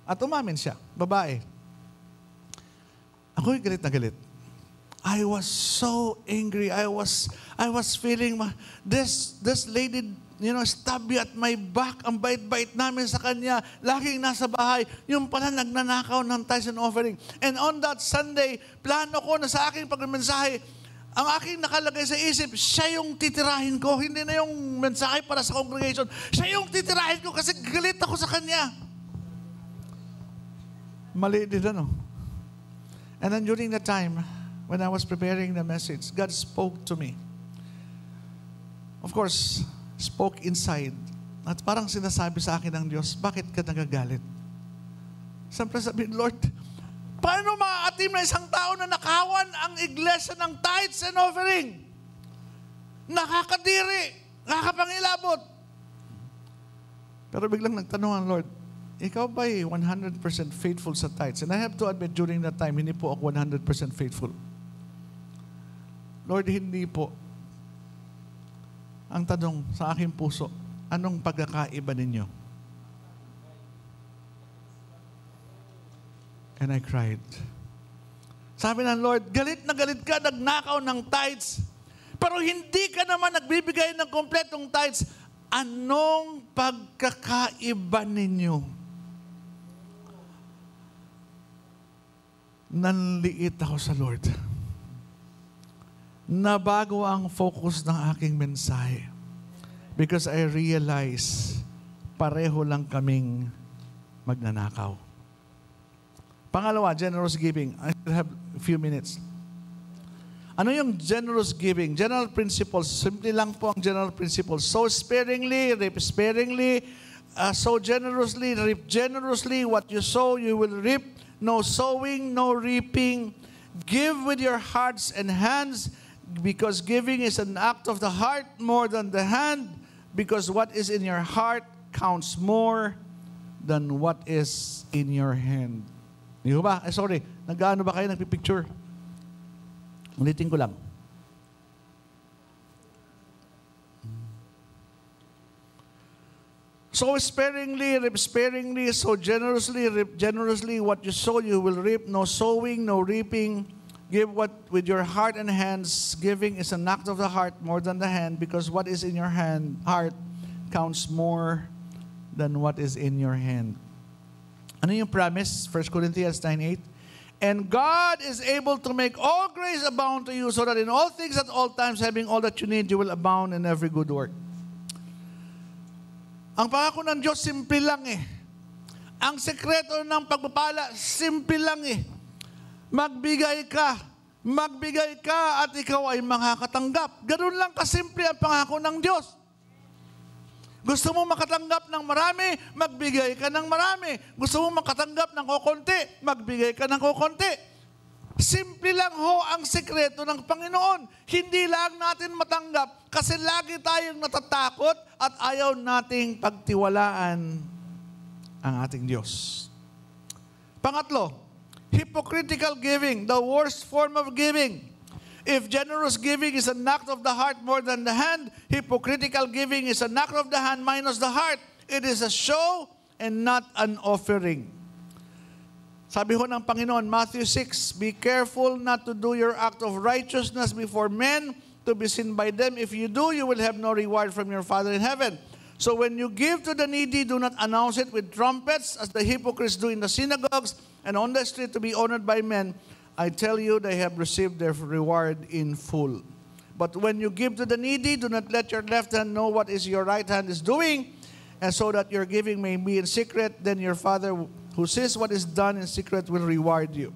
At umamin siya, babae. Ako'y galit na galit. I was so angry. I was feeling this lady, stab me at my back. Ang bait-bait namin sa kanya. Laging nasa bahay. Yung pala nagnanakaw ng tithes and offering. And on that Sunday, plano ko na sa aking pagmensahe, ang aking nakalagay sa isip, siya yung titirahin ko. Hindi na yung mensahe para sa congregation. Siya yung titirahin ko kasi galit ako sa kanya. Mali din ano. And then during that time, when I was preparing the message, God spoke to me. Of course, spoke inside. At parang sinasabi sa akin ng Diyos, bakit ka nagagalit? Siyempre sabihin, Lord, paano maaatim na isang tao na nakawan ang iglesia ng tithes and offering? Nakakadiri, nakakapangilabot. Pero biglang nagtanong ang Lord, ikaw ba'y 100% faithful sa tithes? And I have to admit, during that time, hindi po ako 100% faithful. Lord, hindi po. Ang tanong sa aking puso, anong pagkakaiba ninyo? And I cried. Sabi ng Lord, galit na galit ka, nagnakaw ng tithes, pero hindi ka naman nagbibigay ng kompletong tithes. Anong pagkakaiba ninyo? Nanliit ako sa Lord. Nabago ang focus ng aking mensahe. Because I realize, pareho lang kaming magnanakaw. Pangalawa, generous giving. I have a few minutes. Ano yung generous giving? General principles. Simple lang po ang general principles. Sow sparingly, reap sparingly. Sow generously, reap generously. What you sow, you will reap. No sowing, no reaping. Give with your hearts and hands, because giving is an act of the heart more than the hand, because what is in your heart counts more than what is in your hand. Di ba? Sorry, nag-ano ba kayo? Nagpipicture? Ulitin ko lang. Sow sparingly, reap sparingly, sow generously, reap generously. What you sow, you will reap. No sowing, no reaping. Give what with your heart and hands. Giving is an act of the heart more than the hand, because what is in your heart counts more than what is in your hand. Ano yung promise? 1 Corinthians 9:8. And God is able to make all grace abound to you, so that in all things at all times, having all that you need, you will abound in every good work. Ang pangako ng Diyos, simple lang eh. Ang sekreto ng pagpapala, simple lang eh. Magbigay ka at ikaw ay makakatanggap. Ganun lang kasimple ang pangako ng Diyos. Gusto mo makatanggap ng marami, magbigay ka ng marami. Gusto mo makatanggap ng kukunti, magbigay ka ng kukunti. Simple lang ho ang sekreto ng Panginoon. Hindi lang natin matanggap kasi lagi tayong natatakot at ayaw nating pagtiwalaan ang ating Diyos. Pangatlo, hypocritical giving, the worst form of giving. If generous giving is an act of the heart more than the hand, hypocritical giving is an act of the hand minus the heart. It is a show and not an offering. Sabi ho ng Panginoon, Matthew 6, be careful not to do your act of righteousness before men to be seen by them. If you do, you will have no reward from your Father in heaven. So when you give to the needy, do not announce it with trumpets, as the hypocrites do in the synagogues and on the street to be honored by men. I tell you, they have received their reward in full. But when you give to the needy, do not let your left hand know what is your right hand is doing, and so that your giving may be in secret, then your Father who sees what is done in secret will reward you.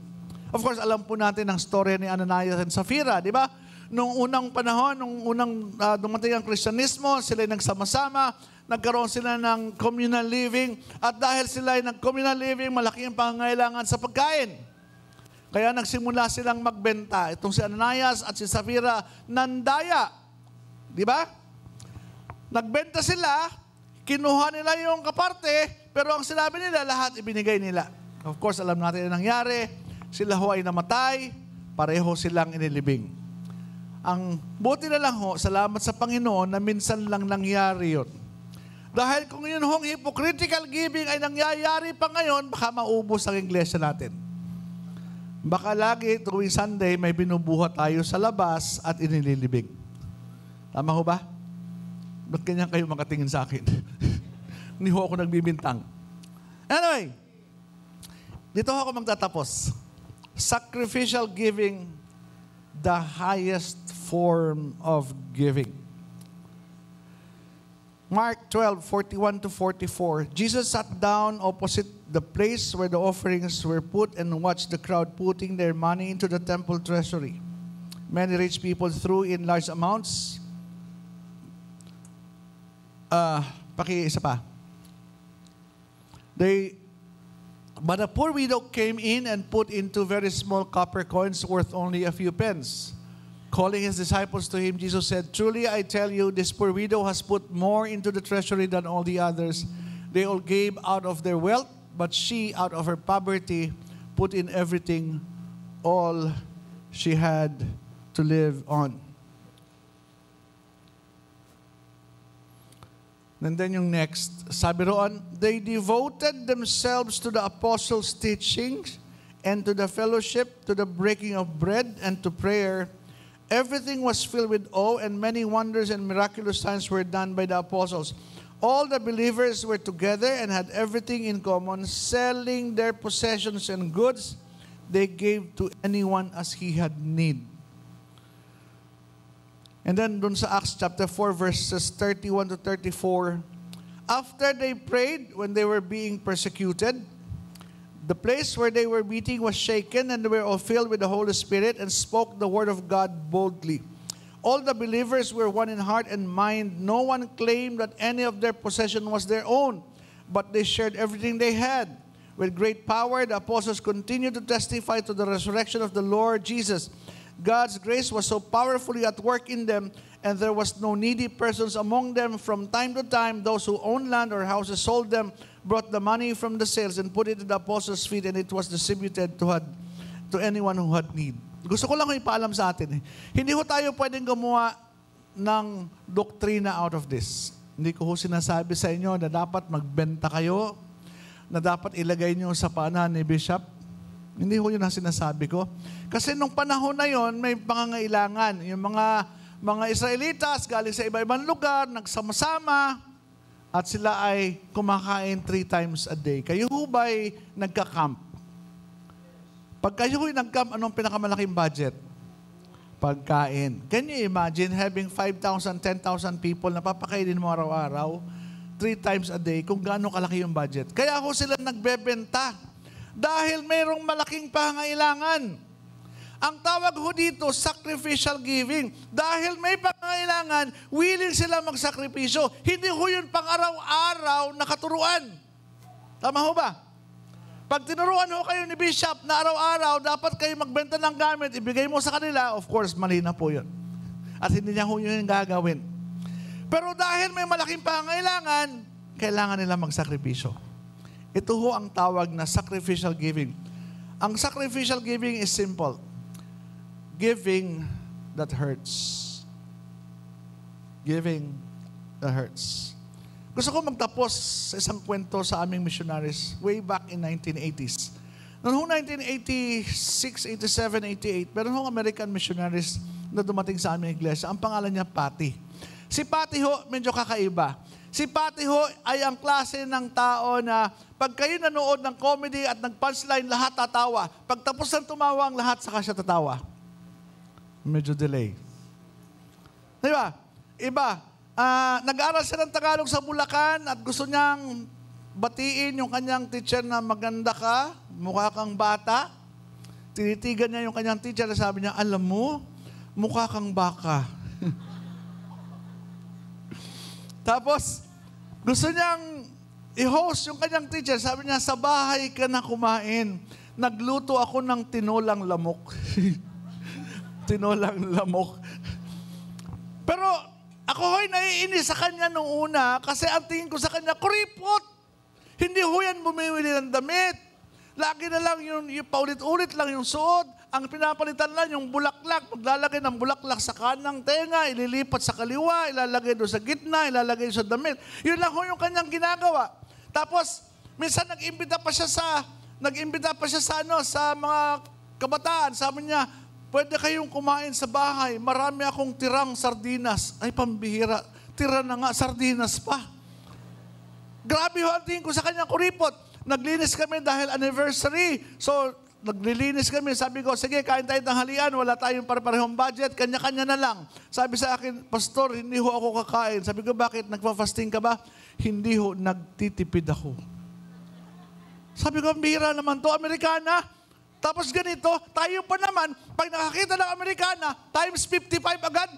Of course, alam po natin ang story ni Ananias and Sapphira, di ba? Nung unang panahon, nung unang dumating ang Kristyanismo, sila nagsama-sama, nagkaroon sila ng communal living, at dahil sila ay nag-communal living, malaki ang pangangailangan sa pagkain. Kaya nagsimula silang magbenta. Itong si Ananias at si Sapphira, nandaya. Di ba? Nagbenta sila, kinuha nila yung kaparte, pero ang sinabi nila, lahat ibinigay nila. Of course, alam natin ang nangyari. Sila ho ay namatay, pareho silang inilibing. Ang buti na lang ho, salamat sa Panginoon na minsan lang nangyari yun. Dahil kung yun hong hypocritical giving ay nangyayari pa ngayon, baka maubos ang iglesia natin. Baka lagi tuwing Sunday may binubuhat tayo sa labas at inililibing. Tama ho ba? Ba't ganyan kayo makatingin sa akin? Hindi ho ako nagbibintang. Anyway, dito ako magtatapos. Sacrificial giving, the highest form of giving. Mark 12:41-44. Jesus sat down opposite the place where the offerings were put and watched the crowd putting their money into the temple treasury. Many rich people threw in large amounts. Isa pa. But a poor widow came in and put in 2 very small copper coins worth only a few pence. Calling his disciples to him, Jesus said, truly I tell you, this poor widow has put more into the treasury than all the others. They all gave out of their wealth, but she, out of her poverty, put in everything, all she had to live on. And then yung next, sabi roon, they devoted themselves to the apostles' teachings and to the fellowship, to the breaking of bread and to prayer. Everything was filled with awe, and many wonders and miraculous signs were done by the apostles. All the believers were together and had everything in common, selling their possessions and goods they gave to anyone as he had need. And then dun sa Acts chapter 4 verses 31-34, after they prayed when they were being persecuted, the place where they were meeting was shaken, and they were all filled with the Holy Spirit and spoke the word of God boldly. All the believers were one in heart and mind. No one claimed that any of their possession was their own, but they shared everything they had. With great power, the apostles continued to testify to the resurrection of the Lord Jesus. God's grace was so powerfully at work in them, and there was no needy persons among them. From time to time, those who owned land or houses sold them, brought the money from the sales, and put it at the apostles' feet, and it was distributed to anyone who had need. Gusto ko lang ipaalam sa atin, hindi ho tayo pwedeng gumawa ng doktrina out of this. Hindi ko ho sinasabi sa inyo na dapat magbenta kayo, na dapat ilagay nyo sa paanan ni Bishop. Hindi ko yun ang sinasabi ko. Kasi nung panahon na yon, may pangangailangan. Yung mga Israelitas galing sa iba-ibang lugar, nagsama-sama, at sila ay kumakain 3 times a day. Kayo ho ba'y nagka-camp? Pag kayo ho'y nag-camp, anong pinakamalaking budget? Pagkain. Can you imagine having 5,000, 10,000 people na papakainin mo araw-araw? 3 times a day kung gaano kalaki yung budget. Kaya ho sila nagbebenta dahil mayroong malaking pangailangan. Ang tawag ho dito, sacrificial giving. Dahil may pangailangan, willing sila magsakripisyo. Hindi ho yun pang araw-araw na katuruan. Tama ho ba? Pag tinuruan ho kayo ni Bishop na araw-araw, dapat kayo magbenta ng gamit, ibigay mo sa kanila, of course, mali na po yun. At hindi niya ho yun yung gagawin. Pero dahil may malaking pangailangan, kailangan nila magsakripisyo. Ito ho ang tawag na sacrificial giving. Ang sacrificial giving is simple. Giving that hurts. Giving that hurts. Gusto ko magtapos sa isang kwento sa aming missionaries way back in 1980s. Noong 1986, 87, 88, meron hong American missionaries na dumating sa aming iglesia. Ang pangalan niya, Patty. Si Patty ho, medyo kakaiba. Si Patty ho ay ang klase ng tao na pag kayo nanood ng comedy at nag-punchline, lahat tatawa. Pag tapos ng tumawa ang lahat, saka siya tatawa. Medyo delay. Di ba? Iba. Nag-aaral siya ng Tagalog sa Bulacan at gusto niyang batiin yung kanyang teacher na maganda ka, mukha kang bata. Tinitigan niya yung kanyang teacher na sabi niya, alam mo, mukha kang baka. Tapos, gusto niyang i-host yung kanyang teacher. Sabi niya, sa bahay ka na kumain. Nagluto ako ng tinolang lamok. Tinolang lamok. Pero ako ho'y naiinis sa kanya nung una kasi ang tingin ko sa kanya, kuripot! Hindi ho yan bumibili ng damit. Lagi na lang yung paulit-ulit lang yung suot. Ang pinapalitan lang yung bulaklak. Maglalagay ng bulaklak sa kanang tenga, ililipat sa kaliwa, ilalagay doon sa gitna, ilalagay sa damit. Yun lang ho yung kanyang ginagawa. Tapos, minsan nag-imbita pa siya sa mga kabataan. Sabi niya, pwede kayong kumain sa bahay. Marami akong tirang sardinas. Ay, pambihira. Tira na nga, sardinas pa. Grabe ho ang tingin ko sa kanyang kuripot. Naglinis kami dahil anniversary. So, naglilinis kami. Sabi ko, sige, kain tayo ng halian. Wala tayong pare-parehong budget. Kanya-kanya na lang. Sabi sa akin, Pastor, hindi ho ako kakain. Sabi ko, bakit? Nagpa-fasting ka ba? Hindi ho, nagtitipid ako. Sabi ko, bihira naman to, Amerikana. Tapos ganito, tayo pa naman, pag nakakita ng Amerikana, times 55 agad.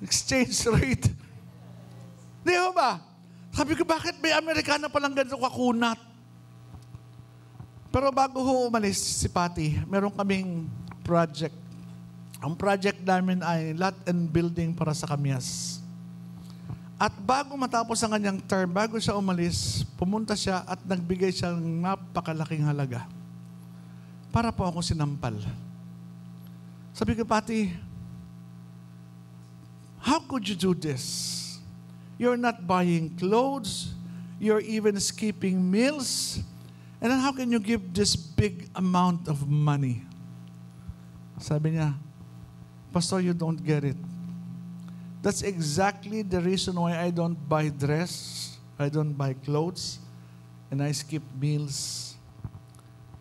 Exchange rate. Di ho ba? Sabi ko, bakit may Amerikana palang ganito kakunat? Pero bago ho umalis si Patty, meron kaming project. Ang project namin ay lot and building para sa Kamyas. At bago matapos ang kanyang term, bago siya umalis, pumunta siya at nagbigay siya ng napakalaking halaga. Para po ako sinampal. Sabi ko, Patty, how could you do this? You're not buying clothes. You're even skipping meals. And then how can you give this big amount of money? Sabi niya, Pastor, you don't get it. That's exactly the reason why I don't buy dress, I don't buy clothes, and I skip meals.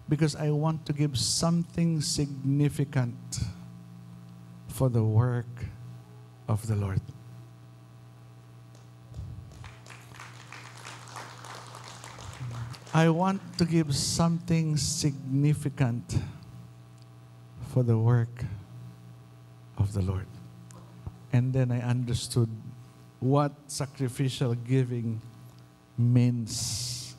Because I want to give something significant for the work of the Lord. I want to give something significant for the work of the Lord. And then I understood what sacrificial giving means.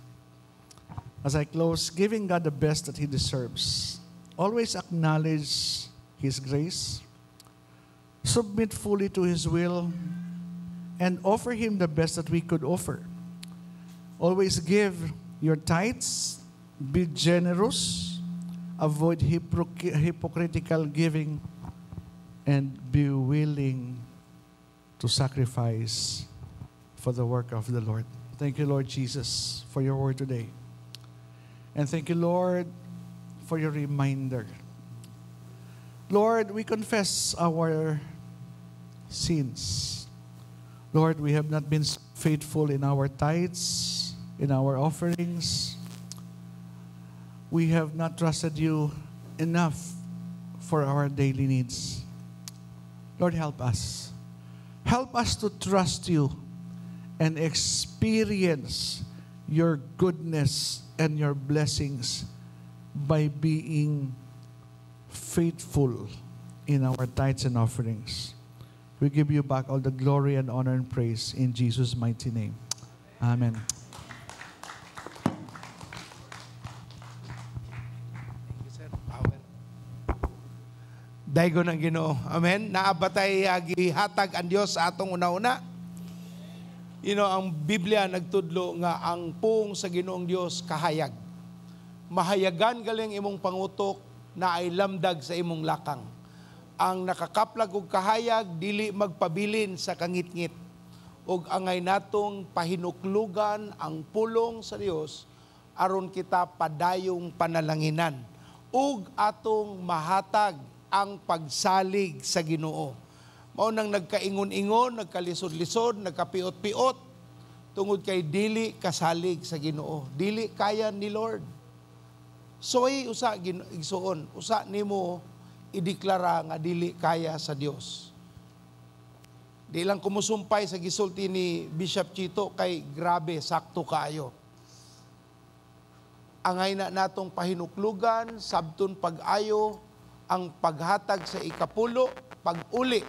As I close, giving God the best that He deserves. Always acknowledge His grace, submit fully to His will, and offer Him the best that we could offer. Always give your tithes, be generous, avoid hypocritical giving, and be willing to sacrifice for the work of the Lord. Thank you, Lord Jesus, for your word today. And thank you, Lord, for your reminder. Lord, we confess our sins. Lord, we have not been faithful in our tithes, in our offerings. We have not trusted you enough for our daily needs. Lord, help us. Help us to trust you and experience your goodness and your blessings by being faithful in our tithes and offerings. We give you back all the glory and honor and praise in Jesus' mighty name. Amen. Daigo ng Ginoo. Amen. Naabatay gihatag ang Dios sa atong una-una. Ang Biblia nagtudlo nga ang pung sa Ginoong Dios kahayag. Mahayagan galing imong pangutok na ay lamdag sa imong lakang. Ang nakakaplag og kahayag dili magpabilin sa kangit-ngit. Ug angay natong pahinuklugan ang pulong sa Dios aron kita padayong panalanginan ug atong mahatag ang pagsalig sa Ginoo. Mao nang nagkaingon-ingon, nagkalisod-lisod, nagkapiot-piot tungod kay dili kasalig sa Ginoo. Dili kaya ni Lord. Soy usa igsuon, usa nimo ideklara nga dili kaya sa Dios. Di lang kumusumpay sa gisulti ni Bishop Chito kay grabe sakto kaayo. Angay na natong pahinuklugan sabton pag-ayo ang paghatag sa ikapulo, pag-uli.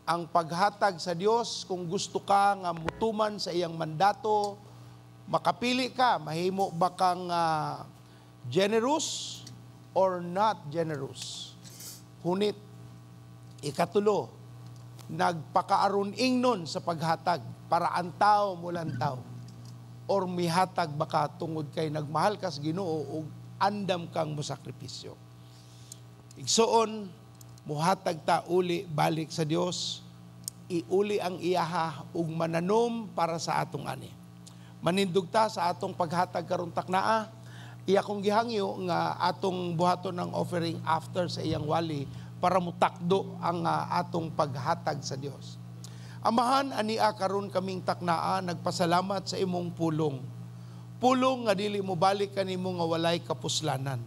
Ang paghatag sa Dios kung gusto ka nga mutuman sa iyang mandato, makapili ka, mahimo ba kang generous or not generous. Hunit, ikatulo, nagpakaaron ingnon sa paghatag para antaw mo lantaw. Or mihatag baka tungod kay nagmahal ka sa Ginoo o andam kang musakripisyo. Igsoon, muhatag ta uli balik sa Dios, iuli ang iyaha ug mananom para sa atong ani. Manindog ta sa atong paghatag karon taknaa. Iya kong gihangyo nga atong buhaton ng offering after sa iyang wali para mutakdo ang atong paghatag sa Dios. Amahan, ania karon kaming taknaa, nagpasalamat sa imong pulong. Pulong nga dili mo balik kanimo nga walay kapuslanan.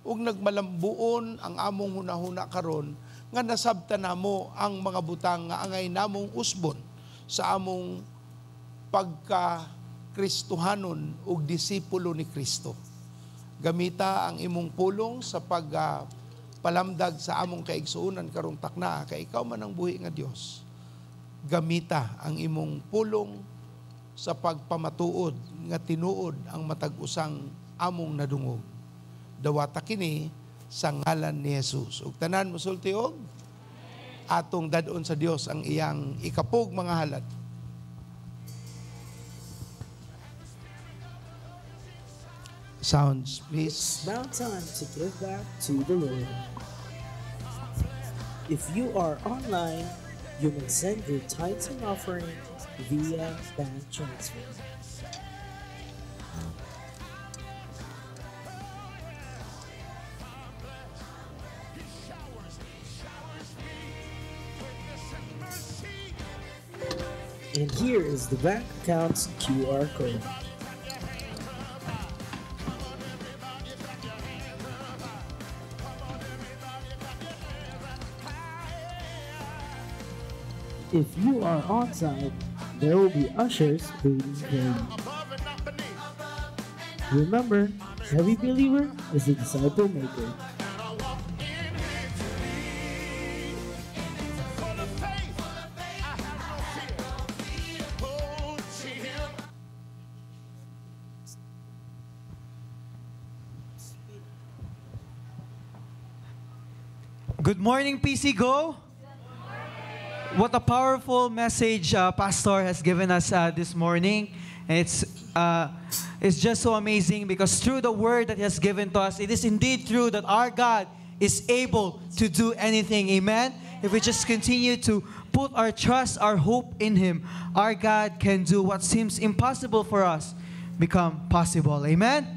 Ug nagmalambuon ang among hunahuna karon nga nasabta namo ang mga butang nga angay namong usbon sa among pagka-Kristohanon ug disipulo ni Kristo. Gamita ang imong pulong sa palamdag sa among kaigsuonan karong takna kay ikaw man ang buhi nga Dios. Gamita ang imong pulong sa pagpamatuod nga tinuod ang matag-usang among nadungog. Dawata kini sa ngalan ni Jesus. Ug tanan mosulti og atong dadon sa Dios ang iyang ikapug mga halad. Sounds, please. It's now time to give back to the Lord. If you are online, you may send your tithes and offering via bank transfer. And here is the bank account's QR code. If you are on site, there will be ushers waiting for you. Remember, every believer is a disciple maker. Good morning, PC Go. What a powerful message Pastor has given us this morning. And it's just so amazing because through the word that he has given to us, it is indeed true that our God is able to do anything. Amen? If we just continue to put our trust, our hope in Him, our God can do what seems impossible for us become possible. Amen?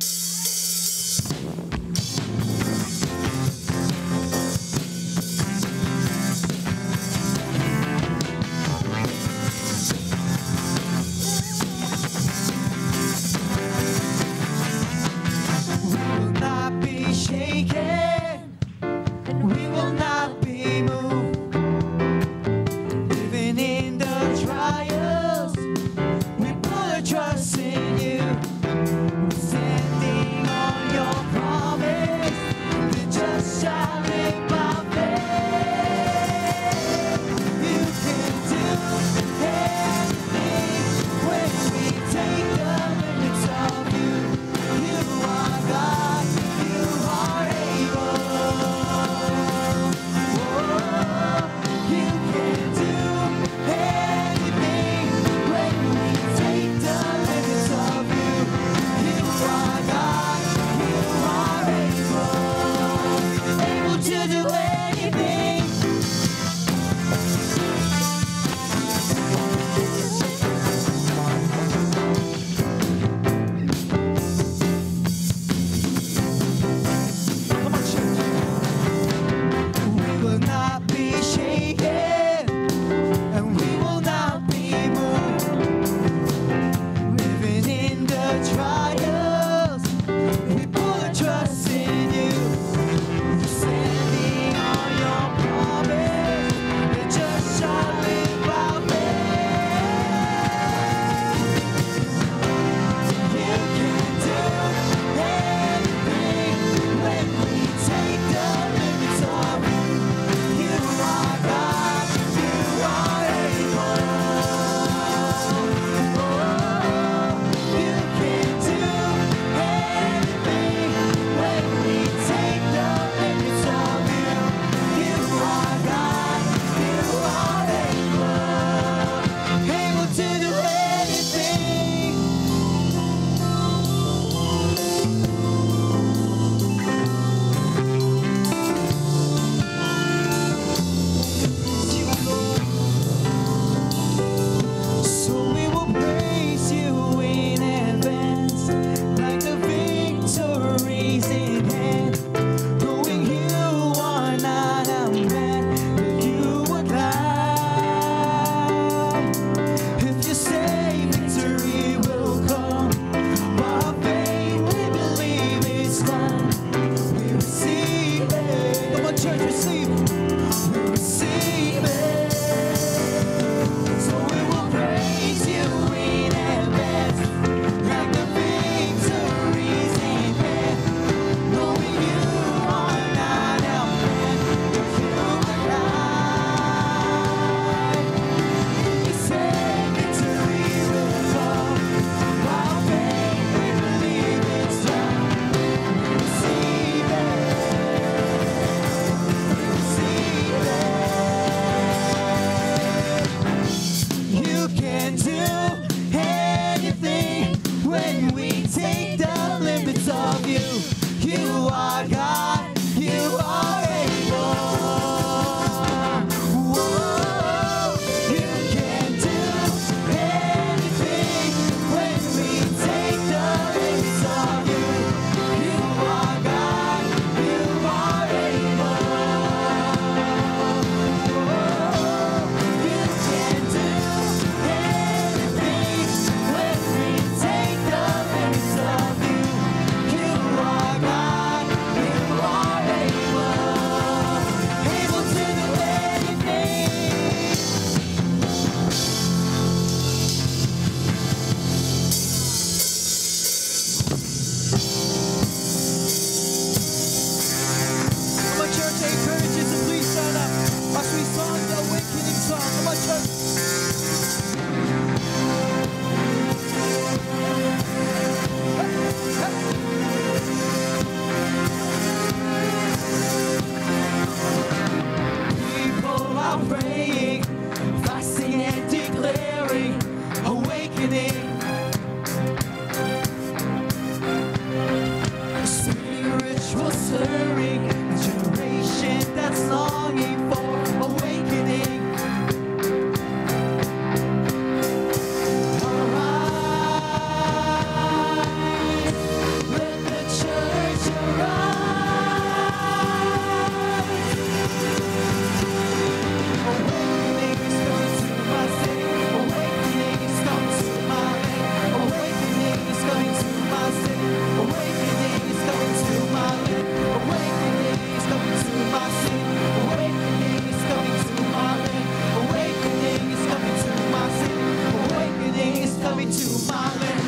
to my land.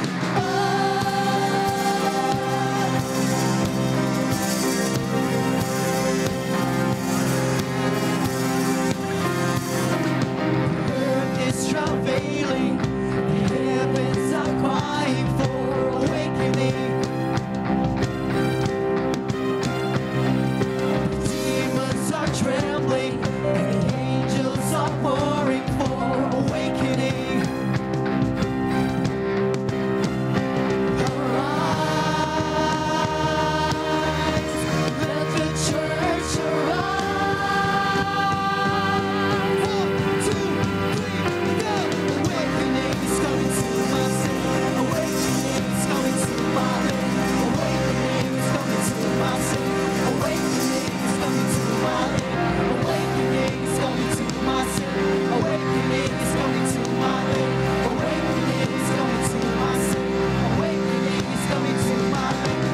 Earth is travailing, the heavens are crying for awakening. Demons are trembling, and the angels are pouring for awakening. Arise, let the church arise. 1, 2, 3, go! Awakening is coming to my city. Awakening is coming to my land. Awakening is coming to my city. Awakening is coming to my land. Awakening is coming to my city. Awakening is coming to my land. Awakening is coming to my city. Awakening is coming to my land.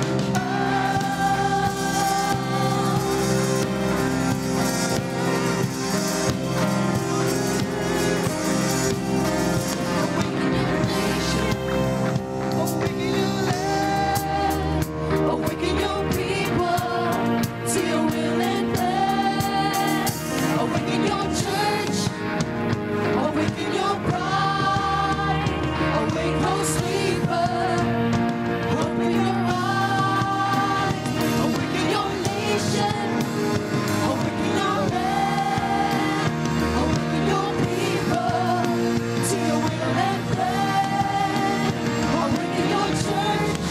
Awaken your nation. Awaken your land. Awaken your people to your will and plan. Awaken your church. Awaken your pride. Awake, no sleeper. Open your eyes. Awaken your nation. Awaken your land. Awaken your people to your will and plan. Awaken your church.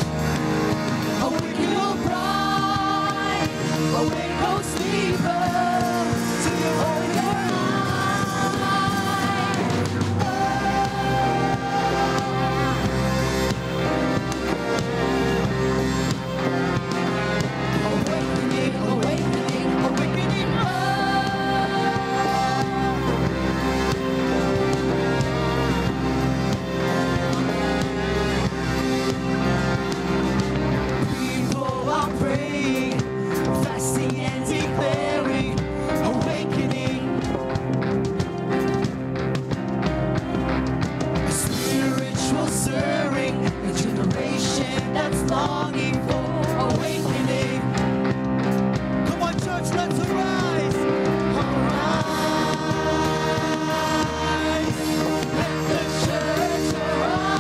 Awaken your pride. Awake, no sleeper. To your open your Awakening, awakening, awakening. People are praying, fasting and declaring, awakening. A spiritual stirring, a generation that's longing for awakening. Come on, church, let's arise. Arise. Let the church arise.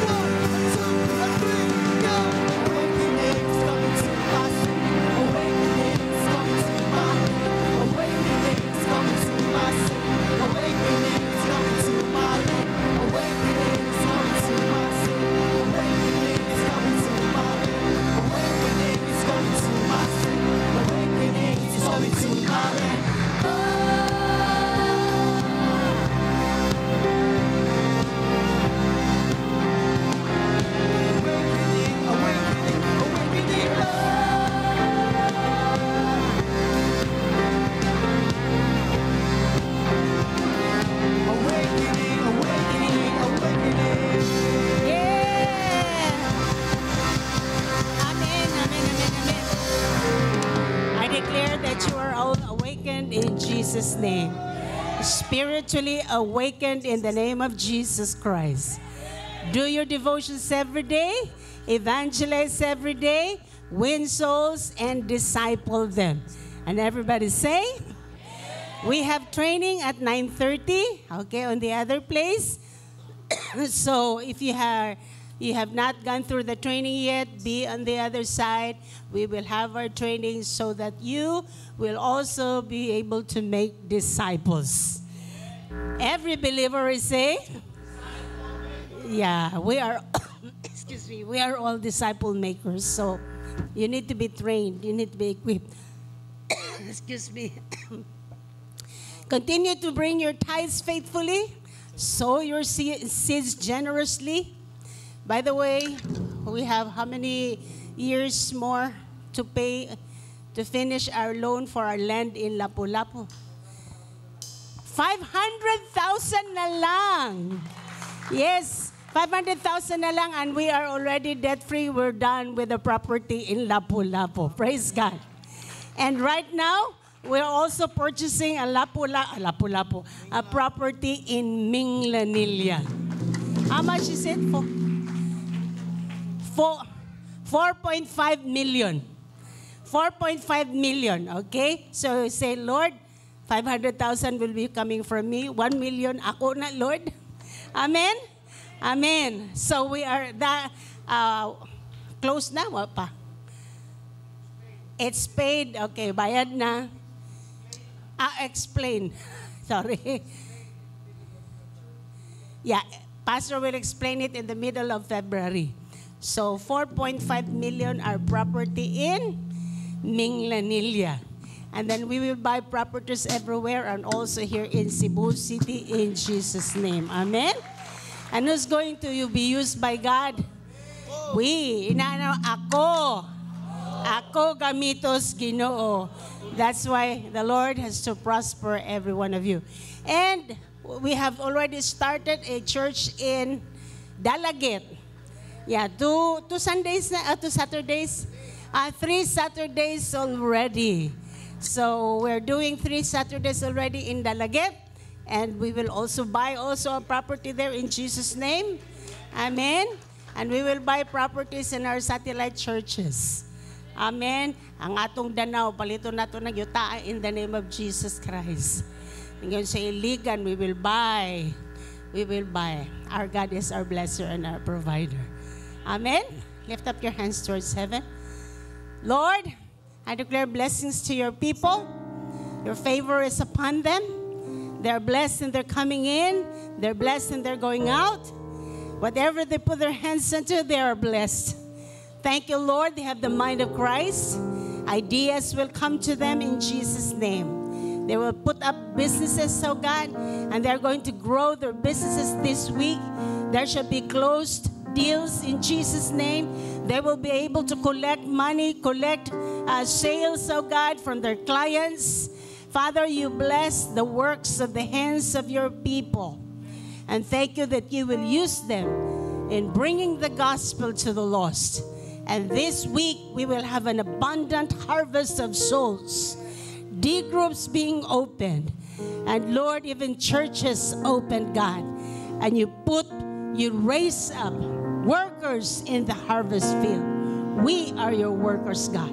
1, 2, 3, go. Awakening is coming to my city. Awakening is coming to my land. Awakening is coming to my city. Awakening is coming to my land. Awakening is coming to my city. Awakening is coming to my land. Awakening is coming to my city. Awakening is coming to my land. Awakening, awakening, awakening. Awakening, awakening, awakening. Yeah. Amen, amen, amen, amen. I declare that you are all awakened in Jesus' name. Spiritually awakened in the name of Jesus Christ. Do your devotions every day. Evangelize every day. Win souls and disciple them. And everybody say, we have training at 9:30, okay, on the other place. So if you have not gone through the training yet, be on the other side. We will have our training so that you will also be able to make disciples. Every believer is say, yeah, we are, excuse me, we are all disciple makers. So you need to be trained. You need to be equipped. Excuse me. Continue to bring your tithes faithfully. Sow your seeds generously. By the way, we have how many years more to pay to finish our loan for our land in Lapu-Lapu? 500,000 na lang. Yes, 500,000 na lang and we are already debt-free. We're done with the property in Lapu-Lapu. Praise God. And right now, we're also purchasing a a property in Minglanilla. How much is it? 4.5 million. 4.5 million, okay? So you say, Lord, 500,000 will be coming from me. 1 million, ako na, Lord. Amen? Amen. So we are close na, wala pa. It's paid. Okay, bayad na. Explain. Sorry. Yeah, Pastor will explain it in the middle of February. So 4.5 million are property in Minglanilla. And then we will buy properties everywhere and also here in Cebu City in Jesus' name. Amen? And who's going to be used by God? We. Ako. Ako gamitos Ginoo. That's why the Lord has to prosper every one of you. And we have already started a church in Dalaget. Yeah, two Saturdays, 3 Saturdays already. So we're doing 3 Saturdays already in Dalaget. And we will also buy also a property there in Jesus' name. Amen. And we will buy properties in our satellite churches. Amen. Ang atong Danao, palito nato ng yuta in the name of Jesus Christ. Ngayon sa Iligan, we will buy. We will buy. Our God is our blesser and our provider. Amen. Lift up your hands towards heaven. Lord, I declare blessings to your people. Your favor is upon them. They're blessed and they're coming in. They're blessed and they're going out. Whatever they put their hands into, they are blessed. Thank you, Lord. They have the mind of Christ. Ideas will come to them in Jesus' name. They will put up businesses, oh God, and they're going to grow their businesses this week. There shall be closed deals in Jesus' name. They will be able to collect money, collect sales, oh God, from their clients. Father, you bless the works of the hands of your people. And thank you that you will use them in bringing the gospel to the lost. And this week, we will have an abundant harvest of souls. D groups being opened. And Lord, even churches opened, God. And you raise up workers in the harvest field. We are your workers, God.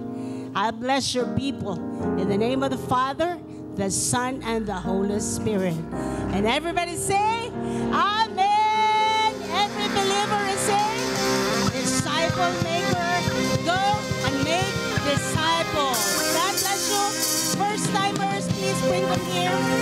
I bless your people in the name of the Father, the Son, and the Holy Spirit. And everybody say, Amen. Every believer is saying, disciple maker, go and make disciples. God bless you. First timers, please bring them here.